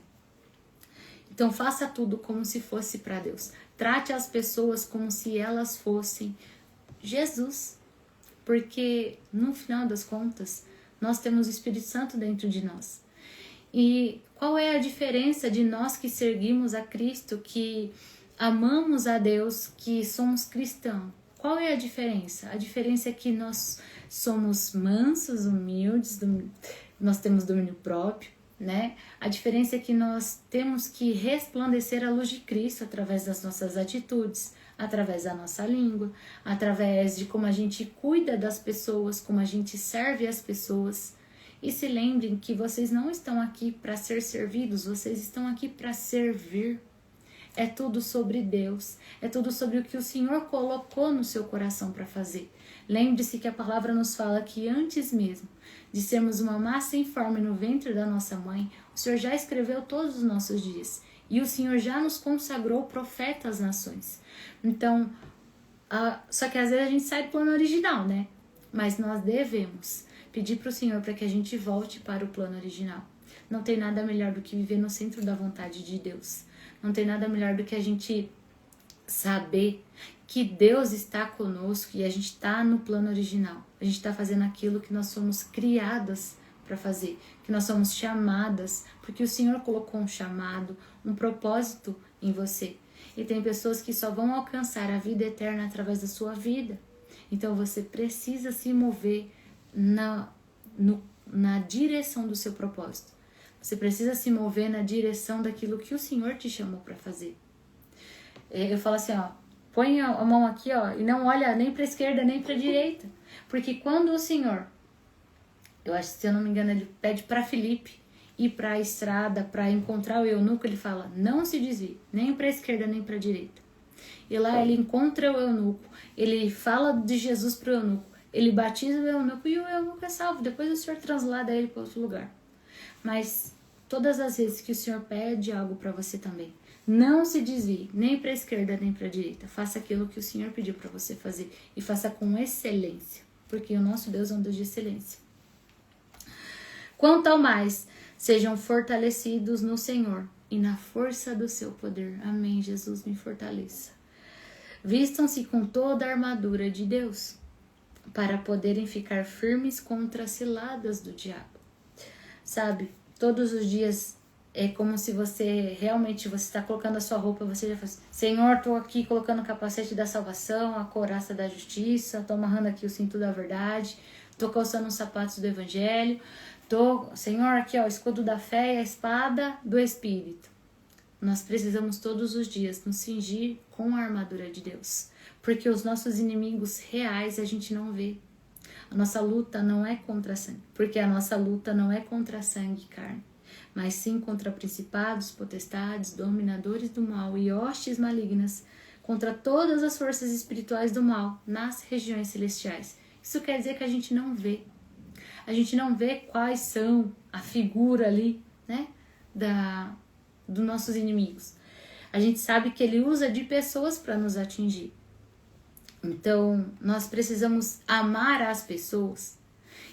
Então faça tudo como se fosse para Deus. Trate as pessoas como se elas fossem Jesus. Porque no final das contas... nós temos o Espírito Santo dentro de nós. E qual é a diferença de nós que seguimos a Cristo, que amamos a Deus, que somos cristãos? Qual é a diferença? A diferença é que nós somos mansos, humildes, nós temos domínio próprio, né? A diferença é que nós temos que resplandecer a luz de Cristo através das nossas atitudes, através da nossa língua, através de como a gente cuida das pessoas, como a gente serve as pessoas. E se lembrem que vocês não estão aqui para ser servidos, vocês estão aqui para servir. É tudo sobre Deus, é tudo sobre o que o Senhor colocou no seu coração para fazer. Lembre-se que a palavra nos fala que antes mesmo de sermos uma massa informe no ventre da nossa mãe, o Senhor já escreveu todos os nossos dias. E o Senhor já nos consagrou profeta às nações. Então, só que às vezes a gente sai do plano original, né? Mas nós devemos pedir para o Senhor para que a gente volte para o plano original. Não tem nada melhor do que viver no centro da vontade de Deus. Não tem nada melhor do que a gente saber que Deus está conosco e a gente está no plano original. A gente está fazendo aquilo que nós fomos criadas para fazer, que nós somos chamadas, porque o Senhor colocou um chamado, um propósito em você. E tem pessoas que só vão alcançar a vida eterna através da sua vida. Então você precisa se mover na direção do seu propósito. Você precisa se mover na direção daquilo que o Senhor te chamou para fazer. Eu falo assim, ó, põe a mão aqui, ó, e não olha nem para a esquerda nem para a direita. Porque quando o Senhor, eu acho que se eu não me engano, ele pede para Filipe ir para a estrada para encontrar o eunuco, ele fala, não se desvie, nem para a esquerda nem para a direita. E lá ele encontra o eunuco, ele fala de Jesus para o eunuco, ele batiza o eunuco e o eunuco é salvo. Depois o Senhor translada ele para outro lugar. Mas todas as vezes que o Senhor pede algo para você também, não se desvie nem para a esquerda nem para a direita. Faça aquilo que o Senhor pediu para você fazer e faça com excelência, porque o nosso Deus é um Deus de excelência. Quanto ao mais, sejam fortalecidos no Senhor e na força do seu poder. Amém. Jesus, me fortaleça. Vistam-se com toda a armadura de Deus, para poderem ficar firmes contra as ciladas do diabo. Sabe, todos os dias é como se você realmente, você está colocando a sua roupa, você já faz, Senhor, estou aqui colocando o capacete da salvação, a couraça da justiça, estou amarrando aqui o cinto da verdade, estou calçando os sapatos do evangelho, Senhor, aqui ó, o escudo da fé e a espada do Espírito. Nós precisamos todos os dias nos cingir com a armadura de Deus, porque os nossos inimigos reais a gente não vê. A nossa luta não é contra sangue, porque a nossa luta não é contra sangue e carne, mas sim contra principados, potestades, dominadores do mal e hostes malignas, contra todas as forças espirituais do mal nas regiões celestiais. Isso quer dizer que a gente não vê. A gente não vê quais são a figura ali, né, dos nossos inimigos. A gente sabe que ele usa de pessoas para nos atingir. Então, nós precisamos amar as pessoas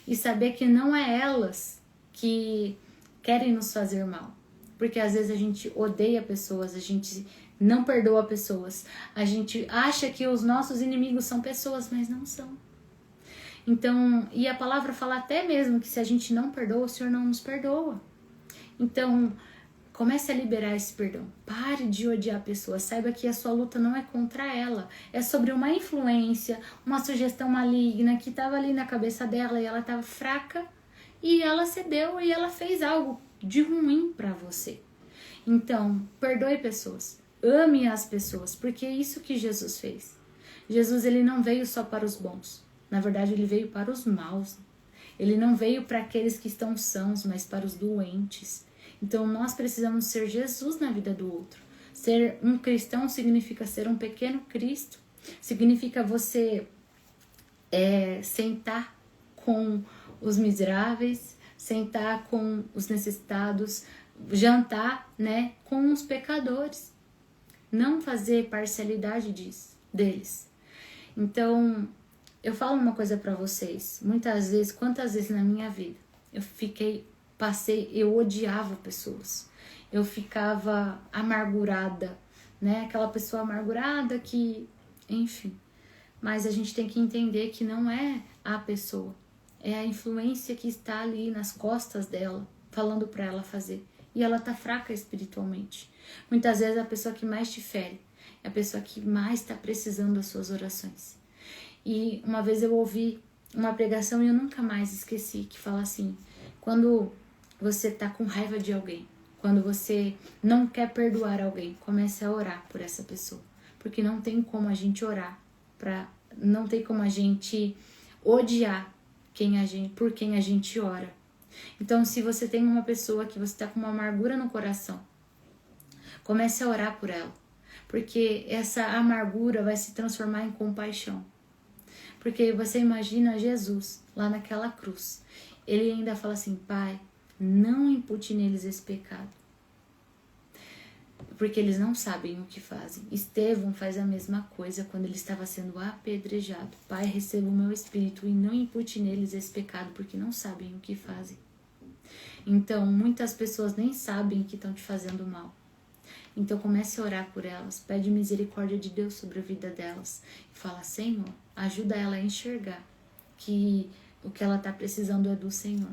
e saber que não é elas que querem nos fazer mal. Porque às vezes a gente odeia pessoas, a gente não perdoa pessoas, a gente acha que os nossos inimigos são pessoas, mas não são. Então, e a palavra fala até mesmo que se a gente não perdoa, o Senhor não nos perdoa. Então, comece a liberar esse perdão. Pare de odiar a pessoa. Saiba que a sua luta não é contra ela. É sobre uma influência, uma sugestão maligna que estava ali na cabeça dela e ela estava fraca e ela cedeu e ela fez algo de ruim para você. Então, perdoe pessoas. Ame as pessoas, porque é isso que Jesus fez. Jesus, ele não veio só para os bons. Na verdade, ele veio para os maus. Ele não veio para aqueles que estão sãos, mas para os doentes. Então, nós precisamos ser Jesus na vida do outro. Ser um cristão significa ser um pequeno Cristo. Significa você sentar com os miseráveis, sentar com os necessitados, jantar, né, com os pecadores. Não fazer parcialidade deles. Então, eu falo uma coisa para vocês. Muitas vezes, quantas vezes na minha vida, eu odiava pessoas. Eu ficava amargurada, né? Aquela pessoa amargurada que, enfim. Mas a gente tem que entender que não é a pessoa. É a influência que está ali nas costas dela, falando para ela fazer. E ela tá fraca espiritualmente. Muitas vezes a pessoa que mais te fere é a pessoa que mais está precisando das suas orações. E uma vez eu ouvi uma pregação e eu nunca mais esqueci, que fala assim, quando você tá com raiva de alguém, quando você não quer perdoar alguém, comece a orar por essa pessoa. Porque não tem como a gente orar, não tem como a gente odiar por quem a gente ora. Então, se você tem uma pessoa que você tá com uma amargura no coração, comece a orar por ela. Porque essa amargura vai se transformar em compaixão. Porque você imagina Jesus lá naquela cruz. Ele ainda fala assim, Pai, não impute neles esse pecado. Porque eles não sabem o que fazem. Estevão faz a mesma coisa quando ele estava sendo apedrejado. Pai, receba o meu espírito e não impute neles esse pecado, porque não sabem o que fazem. Então, muitas pessoas nem sabem que estão te fazendo mal. Então comece a orar por elas, pede misericórdia de Deus sobre a vida delas e fala, Senhor, ajuda ela a enxergar que o que ela está precisando é do Senhor.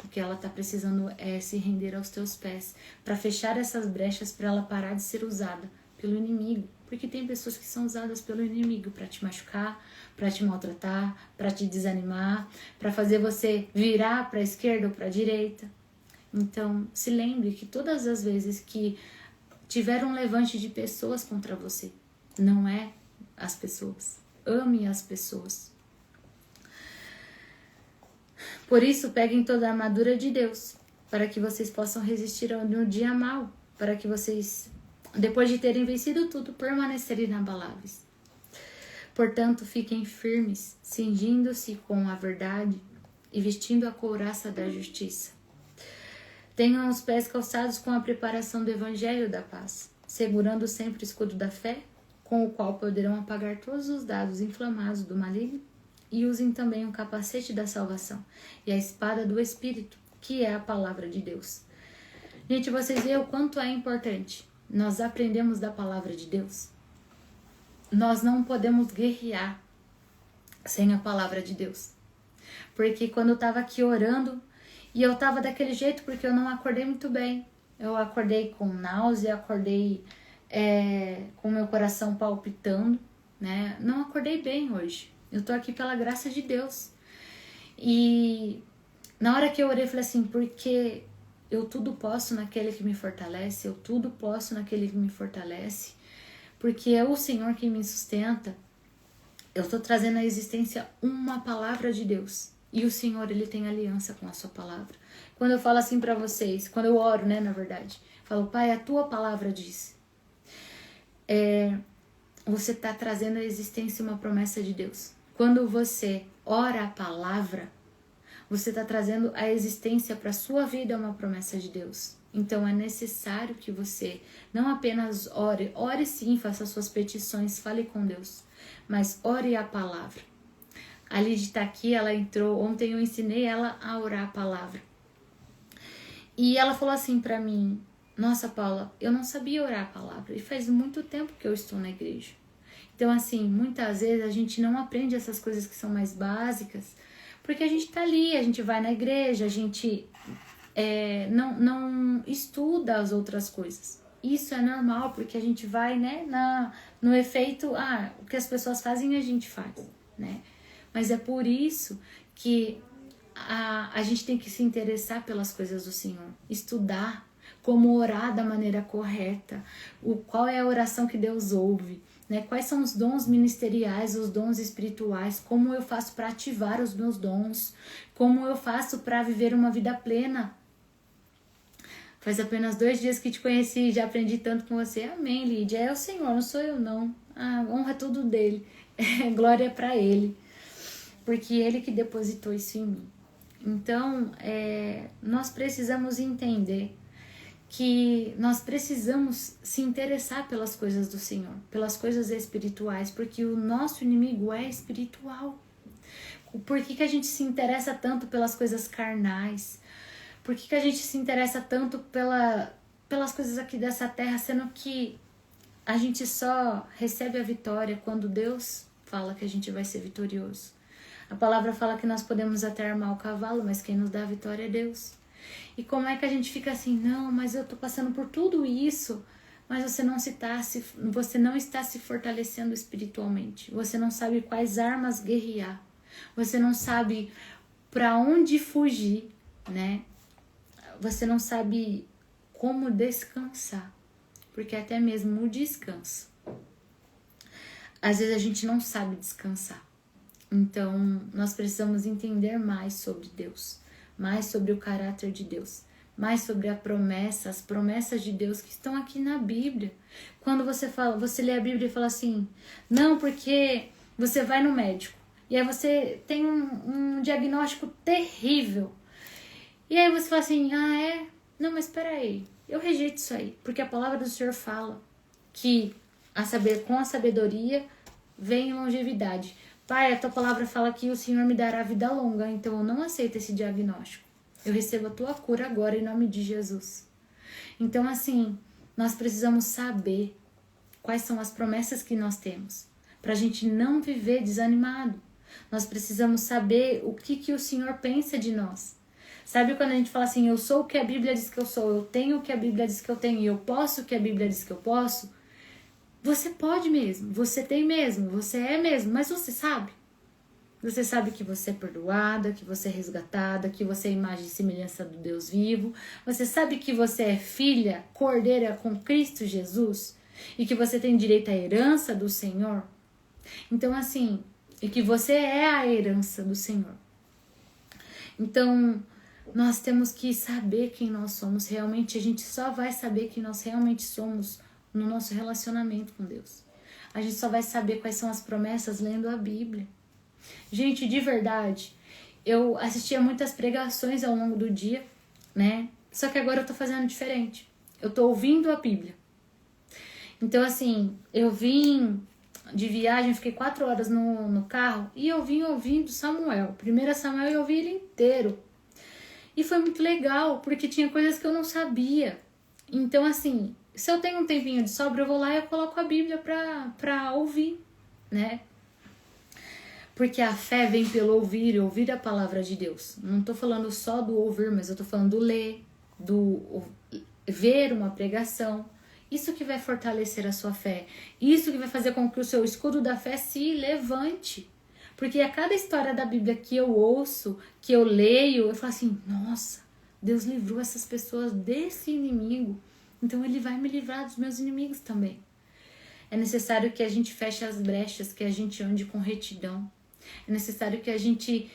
O que ela está precisando é se render aos teus pés, para fechar essas brechas, para ela parar de ser usada pelo inimigo. Porque tem pessoas que são usadas pelo inimigo para te machucar, para te maltratar, para te desanimar, para fazer você virar para a esquerda ou para a direita. Então, se lembre que todas as vezes que tiver um levante de pessoas contra você, não é as pessoas. Ame as pessoas. Por isso, peguem toda a armadura de Deus, para que vocês possam resistir no dia mau, para que vocês, depois de terem vencido tudo, permanecerem inabaláveis. Portanto, fiquem firmes, cingindo-se com a verdade e vestindo a couraça da justiça. Tenham os pés calçados com a preparação do evangelho da paz, segurando sempre o escudo da fé, com o qual poderão apagar todos os dardos inflamados do maligno, e usem também o capacete da salvação e a espada do Espírito, que é a palavra de Deus. Gente, vocês veem o quanto é importante nós aprendemos da palavra de Deus. Nós não podemos guerrear sem a palavra de Deus. Porque quando eu estava aqui orando, e eu estava daquele jeito porque eu não acordei muito bem. Eu acordei com náusea, acordei com meu coração palpitando, né? Não acordei bem hoje. Eu tô aqui pela graça de Deus. E na hora que eu orei, eu falei assim, porque eu tudo posso naquele que me fortalece, eu tudo posso naquele que me fortalece, porque é o Senhor que me sustenta. Eu tô trazendo à existência uma palavra de Deus. E o Senhor, Ele tem aliança com a sua palavra. Quando eu falo assim pra vocês, quando eu oro, né, na verdade, falo, Pai, a tua palavra diz. Você tá trazendo à existência uma promessa de Deus. Quando você ora a palavra, você está trazendo a existência para a sua vida uma promessa de Deus. Então é necessário que você não apenas ore sim, faça suas petições, fale com Deus, mas ore a palavra. A Lidy está aqui, ela entrou, ontem eu ensinei ela a orar a palavra. E ela falou assim para mim, nossa Paula, eu não sabia orar a palavra e faz muito tempo que eu estou na igreja. Então, assim, muitas vezes a gente não aprende essas coisas que são mais básicas, porque a gente tá ali, a gente vai na igreja, a gente não estuda as outras coisas. Isso é normal, porque a gente vai, né, no efeito, o que as pessoas fazem, a gente faz, né? Mas é por isso que a gente tem que se interessar pelas coisas do Senhor, estudar como orar da maneira correta, qual é a oração que Deus ouve, né? Quais são os dons ministeriais, os dons espirituais, como eu faço para ativar os meus dons, como eu faço para viver uma vida plena. Faz apenas 2 dias que te conheci e já aprendi tanto com você. Amém, Lídia. É o Senhor, não sou eu não. A honra é tudo dele. Glória para ele. Porque ele que depositou isso em mim. Então, nós precisamos entender que nós precisamos se interessar pelas coisas do Senhor, pelas coisas espirituais, porque o nosso inimigo é espiritual. Por que a gente se interessa tanto pelas coisas carnais? Por que a gente se interessa tanto pelas coisas aqui dessa terra, sendo que a gente só recebe a vitória quando Deus fala que a gente vai ser vitorioso? A palavra fala que nós podemos até armar o cavalo, mas quem nos dá a vitória é Deus. E como é que a gente fica assim, não, mas eu tô passando por tudo isso, mas você não está se fortalecendo espiritualmente. Você não sabe quais armas guerrear. Você não sabe para onde fugir, né? Você não sabe como descansar. Porque até mesmo o descanso, às vezes a gente não sabe descansar. Então, nós precisamos entender mais sobre Deus, mais sobre o caráter de Deus, mais sobre as promessas de Deus que estão aqui na Bíblia. Quando você lê a Bíblia e fala assim, não, porque você vai no médico, e aí você tem um diagnóstico terrível. E aí você fala assim, não, mas espera aí, eu rejeito isso aí, porque a palavra do Senhor fala que com a sabedoria vem longevidade. Pai, a tua palavra fala que o Senhor me dará vida longa, então eu não aceito esse diagnóstico. Eu recebo a tua cura agora em nome de Jesus. Então, assim, nós precisamos saber quais são as promessas que nós temos, para a gente não viver desanimado. Nós precisamos saber o que o Senhor pensa de nós. Sabe quando a gente fala assim, eu sou o que a Bíblia diz que eu sou, eu tenho o que a Bíblia diz que eu tenho e eu posso o que a Bíblia diz que eu posso? Você pode mesmo, você tem mesmo, você é mesmo, mas você sabe? Você sabe que você é perdoada, que você é resgatada, que você é imagem e semelhança do Deus vivo. Você sabe que você é filha, cordeira com Cristo Jesus e que você tem direito à herança do Senhor? Então, assim, e que você é a herança do Senhor. Então, nós temos que saber quem nós somos realmente. A gente só vai saber quem nós realmente somos no nosso relacionamento com Deus. A gente só vai saber quais são as promessas lendo a Bíblia. Gente, de verdade, eu assistia muitas pregações ao longo do dia, né? Só que agora eu tô fazendo diferente. Eu tô ouvindo a Bíblia. Então, assim, eu vim de viagem, fiquei 4 horas no carro e eu vim ouvindo Samuel. 1 Samuel eu ouvi ele inteiro. E foi muito legal, porque tinha coisas que eu não sabia. Então, assim, se eu tenho um tempinho de sobra, eu vou lá e eu coloco a Bíblia pra ouvir, né? Porque a fé vem pelo ouvir e ouvir a palavra de Deus. Não tô falando só do ouvir, mas eu tô falando do ler, do ver uma pregação. Isso que vai fortalecer a sua fé. Isso que vai fazer com que o seu escudo da fé se levante. Porque a cada história da Bíblia que eu ouço, que eu leio, eu falo assim, nossa, Deus livrou essas pessoas desse inimigo. Então Ele vai me livrar dos meus inimigos também. É necessário que a gente feche as brechas, que a gente ande com retidão. É necessário que a gente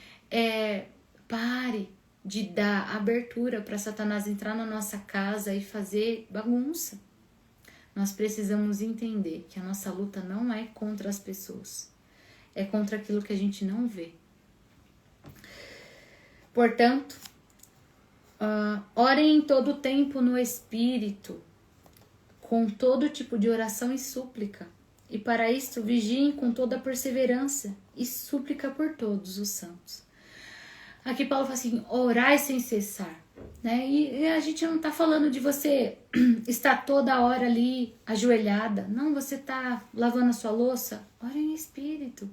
pare de dar abertura para Satanás entrar na nossa casa e fazer bagunça. Nós precisamos entender que a nossa luta não é contra as pessoas. É contra aquilo que a gente não vê. Portanto, orem em todo tempo no Espírito, com todo tipo de oração e súplica. E para isto vigiem com toda perseverança e súplica por todos os santos. Aqui Paulo fala assim, orai sem cessar. Né? E a gente não está falando de você estar toda hora ali ajoelhada. Não, você está lavando a sua louça. Ore em espírito.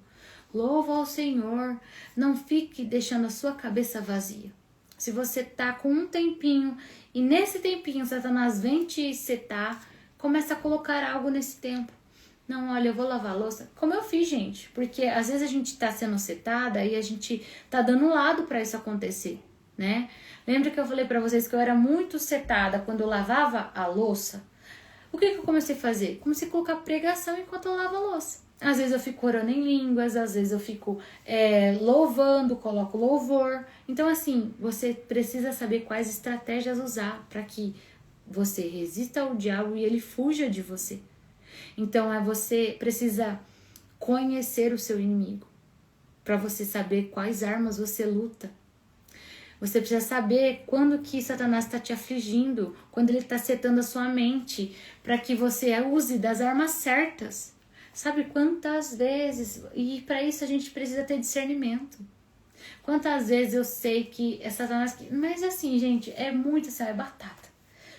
Louva ao Senhor. Não fique deixando a sua cabeça vazia. Se você está com um tempinho e nesse tempinho Satanás vem te setar, começa a colocar algo nesse tempo. Não, olha, eu vou lavar a louça. Como eu fiz, gente. Porque às vezes a gente tá sendo setada e a gente tá dando lado pra isso acontecer, né? Lembra que eu falei pra vocês que eu era muito setada quando eu lavava a louça? O que eu comecei a fazer? Comecei a colocar pregação enquanto eu lavo a louça. Às vezes eu fico orando em línguas, às vezes eu fico louvando, coloco louvor. Então, assim, você precisa saber quais estratégias usar pra que você resista ao diabo e ele fuja de você. Então, você precisa conhecer o seu inimigo para você saber quais armas você luta. Você precisa saber quando que Satanás está te afligindo, quando ele está setando a sua mente para que você use das armas certas. Sabe quantas vezes? E para isso a gente precisa ter discernimento. Quantas vezes eu sei que é Satanás... Mas assim, gente, é muito assim, é batata.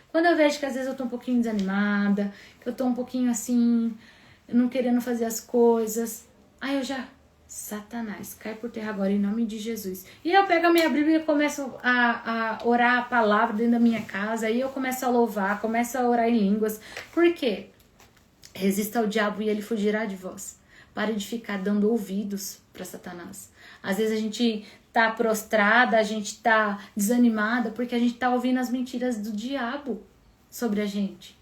Quando eu vejo que às vezes eu tô um pouquinho desanimada, que eu tô um pouquinho assim, não querendo fazer as coisas, aí eu já, Satanás, cai por terra agora em nome de Jesus. E eu pego a minha Bíblia e começo a orar a palavra dentro da minha casa, aí eu começo a louvar, começo a orar em línguas. Por quê? Resista ao diabo e ele fugirá de vós. Pare de ficar dando ouvidos para Satanás. Às vezes a gente tá prostrada, a gente tá desanimada porque a gente tá ouvindo as mentiras do diabo sobre a gente.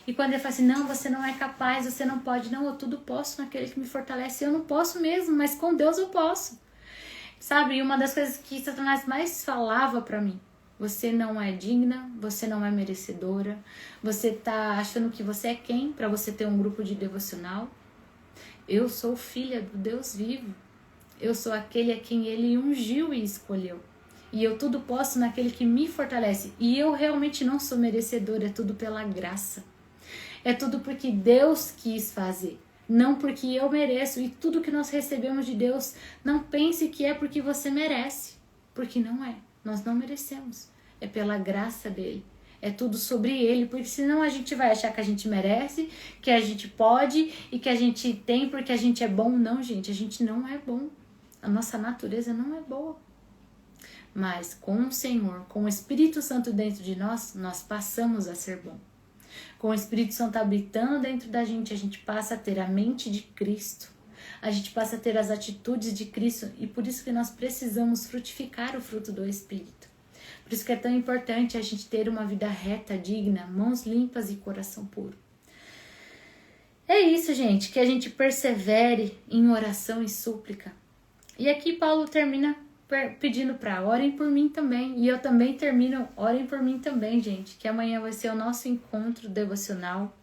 E quando ele fala assim, não, você não é capaz, você não pode, não, eu tudo posso naquele que me fortalece. Eu não posso mesmo, mas com Deus eu posso. Sabe, e uma das coisas que Satanás mais falava pra mim, você não é digna, você não é merecedora, você tá achando que você é quem pra você ter um grupo de devocional? Eu sou filha do Deus vivo. Eu sou aquele a quem ele ungiu e escolheu. E eu tudo posso naquele que me fortalece. E eu realmente não sou merecedora, é tudo pela graça. É tudo porque Deus quis fazer. Não porque eu mereço. E tudo que nós recebemos de Deus, não pense que é porque você merece. Porque não é. Nós não merecemos. É pela graça dele. É tudo sobre ele, porque senão a gente vai achar que a gente merece, que a gente pode e que a gente tem porque a gente é bom. Não, gente, a gente não é bom. A nossa natureza não é boa. mas com o Senhor, com o Espírito Santo dentro de nós, nós passamos a ser bom. Com o Espírito Santo habitando dentro da gente, a gente passa a ter a mente de Cristo. A gente passa a ter as atitudes de Cristo e por isso que nós precisamos frutificar o fruto do Espírito. Por isso que é tão importante a gente ter uma vida reta, digna, mãos limpas e coração puro. É isso, gente, que a gente persevere em oração e súplica. E aqui Paulo termina pedindo para orem por mim também. E eu também termino, orem por mim também, gente, que amanhã vai ser o nosso encontro devocional.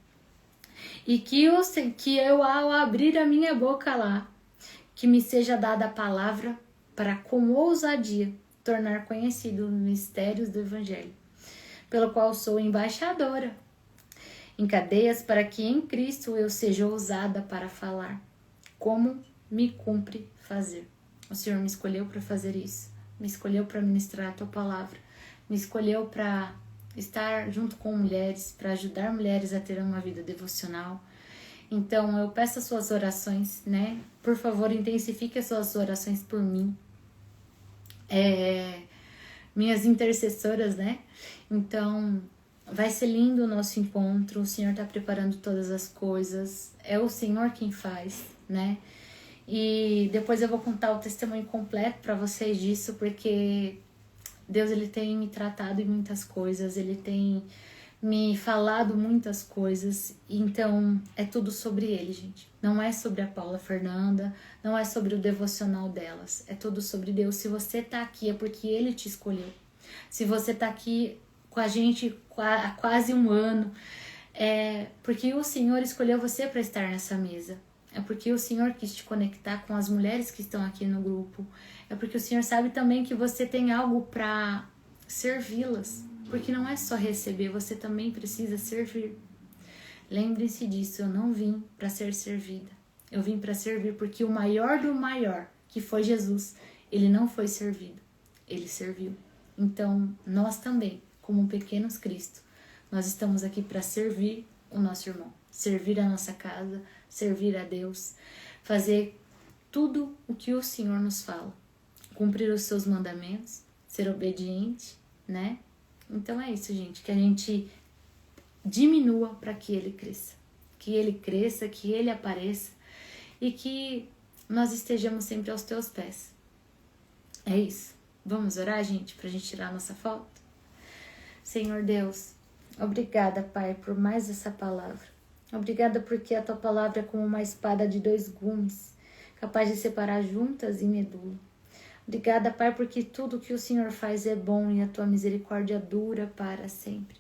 E que eu, ao abrir a minha boca lá, que me seja dada a palavra para com ousadia tornar conhecido os mistérios do Evangelho, pelo qual sou embaixadora em cadeias, para que em Cristo eu seja ousada para falar, como me cumpre fazer. O Senhor me escolheu para fazer isso, me escolheu para ministrar a Tua palavra, me escolheu para estar junto com mulheres, para ajudar mulheres a ter uma vida devocional. Então eu peço as suas orações, né? Por favor, intensifique as suas orações por mim. Minhas intercessoras, né? Então vai ser lindo o nosso encontro, o Senhor está preparando todas as coisas, é o Senhor quem faz, né? E depois eu vou contar o testemunho completo para vocês disso, porque Deus, ele tem me tratado em muitas coisas, ele tem me falado muitas coisas, então é tudo sobre ele, gente. Não é sobre a Paula Fernanda, não é sobre o devocional delas, é tudo sobre Deus. Se você tá aqui é porque ele te escolheu. Se você tá aqui com a gente há quase um ano, é porque o Senhor escolheu você para estar nessa mesa. É porque o Senhor quis te conectar com as mulheres que estão aqui no grupo. É porque o Senhor sabe também que você tem algo para servi-las. Porque não é só receber, você também precisa servir. Lembre-se disso, eu não vim para ser servida. Eu vim para servir porque o maior do maior, que foi Jesus, ele não foi servido, ele serviu. Então, nós também, como pequenos Cristo, nós estamos aqui para servir o nosso irmão, servir a nossa casa, servir a Deus, fazer tudo o que o Senhor nos fala, cumprir os seus mandamentos, ser obediente, né? Então é isso, gente, que a gente diminua para que ele cresça, que ele apareça e que nós estejamos sempre aos teus pés. É isso. Vamos orar, gente, para a gente tirar a nossa foto? Senhor Deus, obrigada, Pai, por mais essa palavra. Obrigada porque a tua palavra é como uma espada de 2 gumes, capaz de separar juntas e medula. Obrigada, Pai, porque tudo que o Senhor faz é bom e a tua misericórdia dura para sempre.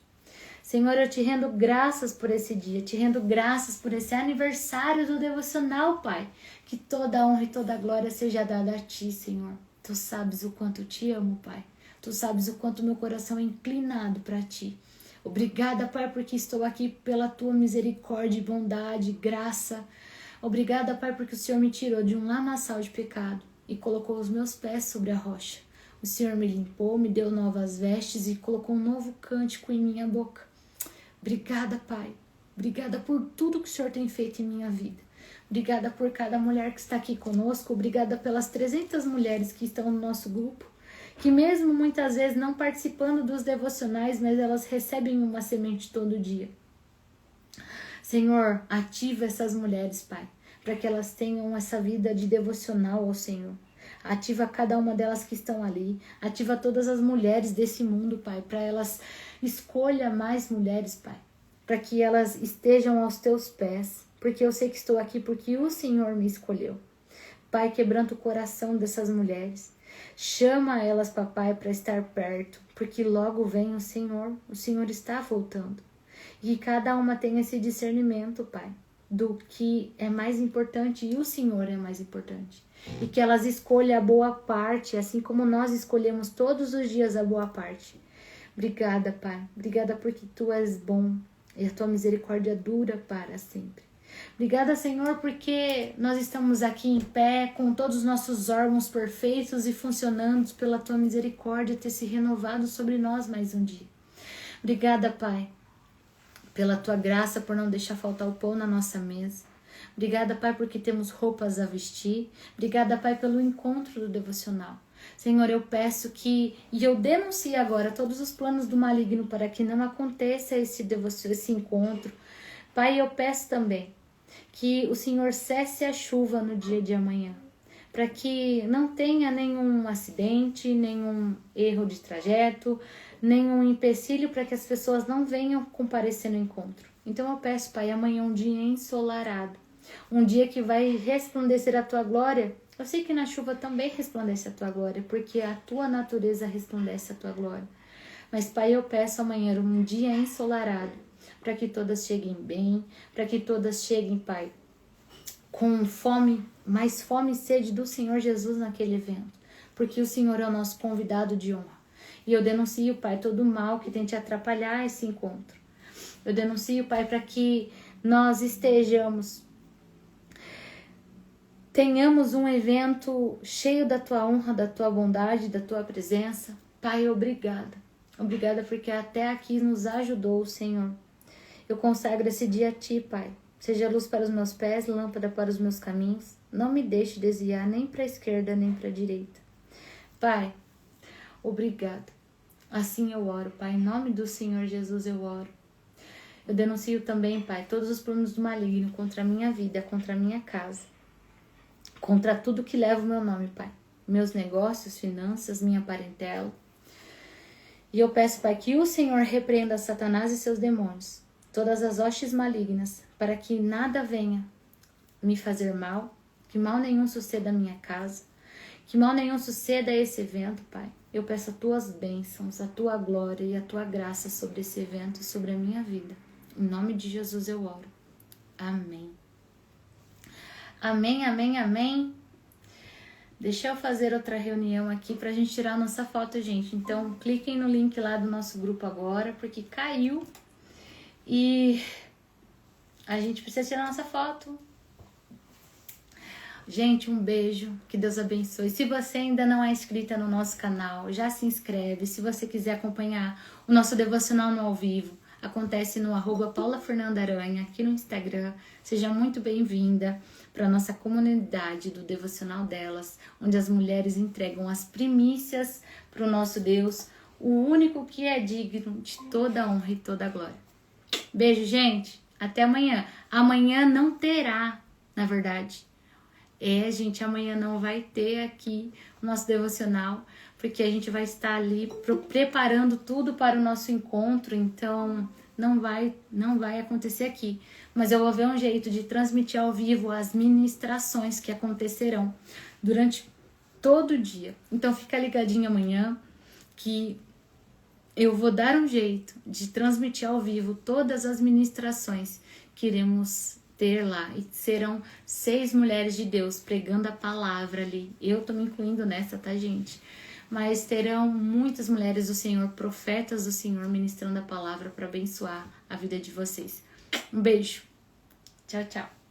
Senhor, eu te rendo graças por esse dia, te rendo graças por esse aniversário do devocional, Pai. Que toda a honra e toda a glória seja dada a ti, Senhor. Tu sabes o quanto te amo, Pai. Tu sabes o quanto meu coração é inclinado para ti. Obrigada, Pai, porque estou aqui pela tua misericórdia, bondade, graça. Obrigada, Pai, porque o Senhor me tirou de um lamaçal de pecado e colocou os meus pés sobre a rocha. O Senhor me limpou, me deu novas vestes e colocou um novo cântico em minha boca. Obrigada, Pai. Obrigada por tudo que o Senhor tem feito em minha vida. Obrigada por cada mulher que está aqui conosco. Obrigada pelas 300 mulheres que estão no nosso grupo, que mesmo muitas vezes não participando dos devocionais, mas elas recebem uma semente todo dia. Senhor, ativa essas mulheres, Pai, para que elas tenham essa vida de devocional ao Senhor. Ativa cada uma delas que estão ali. Ativa todas as mulheres desse mundo, Pai, para elas escolha mais mulheres, Pai, para que elas estejam aos teus pés, porque eu sei que estou aqui porque o Senhor me escolheu. Pai, quebranta o coração dessas mulheres. Chama elas, papai, para estar perto, porque logo vem o Senhor está voltando. E cada uma tem esse discernimento, Pai, do que é mais importante e o Senhor é mais importante. E que elas escolham a boa parte, assim como nós escolhemos todos os dias a boa parte. Obrigada, Pai. Obrigada porque Tu és bom e a Tua misericórdia dura para sempre. Obrigada, Senhor, porque nós estamos aqui em pé com todos os nossos órgãos perfeitos e funcionando pela Tua misericórdia ter se renovado sobre nós mais um dia. Obrigada, Pai, pela Tua graça, por não deixar faltar o pão na nossa mesa. Obrigada, Pai, porque temos roupas a vestir. Obrigada, Pai, pelo encontro do devocional. Senhor, eu peço que, e eu denuncio agora todos os planos do maligno para que não aconteça esse encontro. Pai, eu peço também que o Senhor cesse a chuva no dia de amanhã, para que não tenha nenhum acidente, nenhum erro de trajeto, nenhum empecilho para que as pessoas não venham comparecer no encontro. Então eu peço, Pai, amanhã um dia ensolarado, um dia que vai resplandecer a Tua glória. Eu sei que na chuva também resplandece a Tua glória, porque a Tua natureza resplandece a Tua glória. Mas, Pai, eu peço amanhã um dia ensolarado, para que todas cheguem bem, para que todas cheguem, Pai, com fome, mais fome e sede do Senhor Jesus naquele evento, porque o Senhor é o nosso convidado de honra. E eu denuncio, Pai, todo o mal que tente atrapalhar esse encontro. Eu denuncio, Pai, para que nós tenhamos um evento cheio da Tua honra, da Tua bondade, da Tua presença. Pai, obrigada. Obrigada porque até aqui nos ajudou, Senhor. Eu consagro esse dia a Ti, Pai. Seja luz para os meus pés, lâmpada para os meus caminhos. Não me deixe desviar nem para a esquerda, nem para a direita. Pai, obrigada. Assim eu oro, Pai. Em nome do Senhor Jesus eu oro. Eu denuncio também, Pai, todos os planos do maligno contra a minha vida, contra a minha casa. Contra tudo que leva o meu nome, Pai. Meus negócios, finanças, minha parentela. E eu peço, Pai, que o Senhor repreenda Satanás e seus demônios, todas as hostes malignas, para que nada venha me fazer mal, que mal nenhum suceda à minha casa, que mal nenhum suceda a esse evento, Pai. Eu peço as Tuas bênçãos, a Tua glória e a Tua graça sobre esse evento e sobre a minha vida. Em nome de Jesus eu oro. Amém. Amém, amém, amém. Deixa eu fazer outra reunião aqui pra gente tirar a nossa foto, gente. Então, cliquem no link lá do nosso grupo agora, porque caiu. E a gente precisa tirar a nossa foto. Gente, um beijo. Que Deus abençoe. Se você ainda não é inscrita no nosso canal, já se inscreve. Se você quiser acompanhar o nosso devocional no ao vivo, acontece no @paulafernandaranha aqui no Instagram. Seja muito bem-vinda para a nossa comunidade do Devocional Delas, onde as mulheres entregam as primícias para o nosso Deus, o único que é digno de toda a honra e toda a glória. Beijo, gente. Até amanhã. Amanhã não terá, na verdade. Gente, amanhã não vai ter aqui o nosso devocional, porque a gente vai estar ali preparando tudo para o nosso encontro, então não vai acontecer aqui. Mas eu vou ver um jeito de transmitir ao vivo as ministrações que acontecerão durante todo o dia. Então fica ligadinho amanhã que eu vou dar um jeito de transmitir ao vivo todas as ministrações que iremos ter lá. E serão 6 mulheres de Deus pregando a palavra ali. Eu tô me incluindo nessa, tá, gente? Mas terão muitas mulheres do Senhor, profetas do Senhor, ministrando a palavra para abençoar a vida de vocês. Um beijo. Tchau, tchau.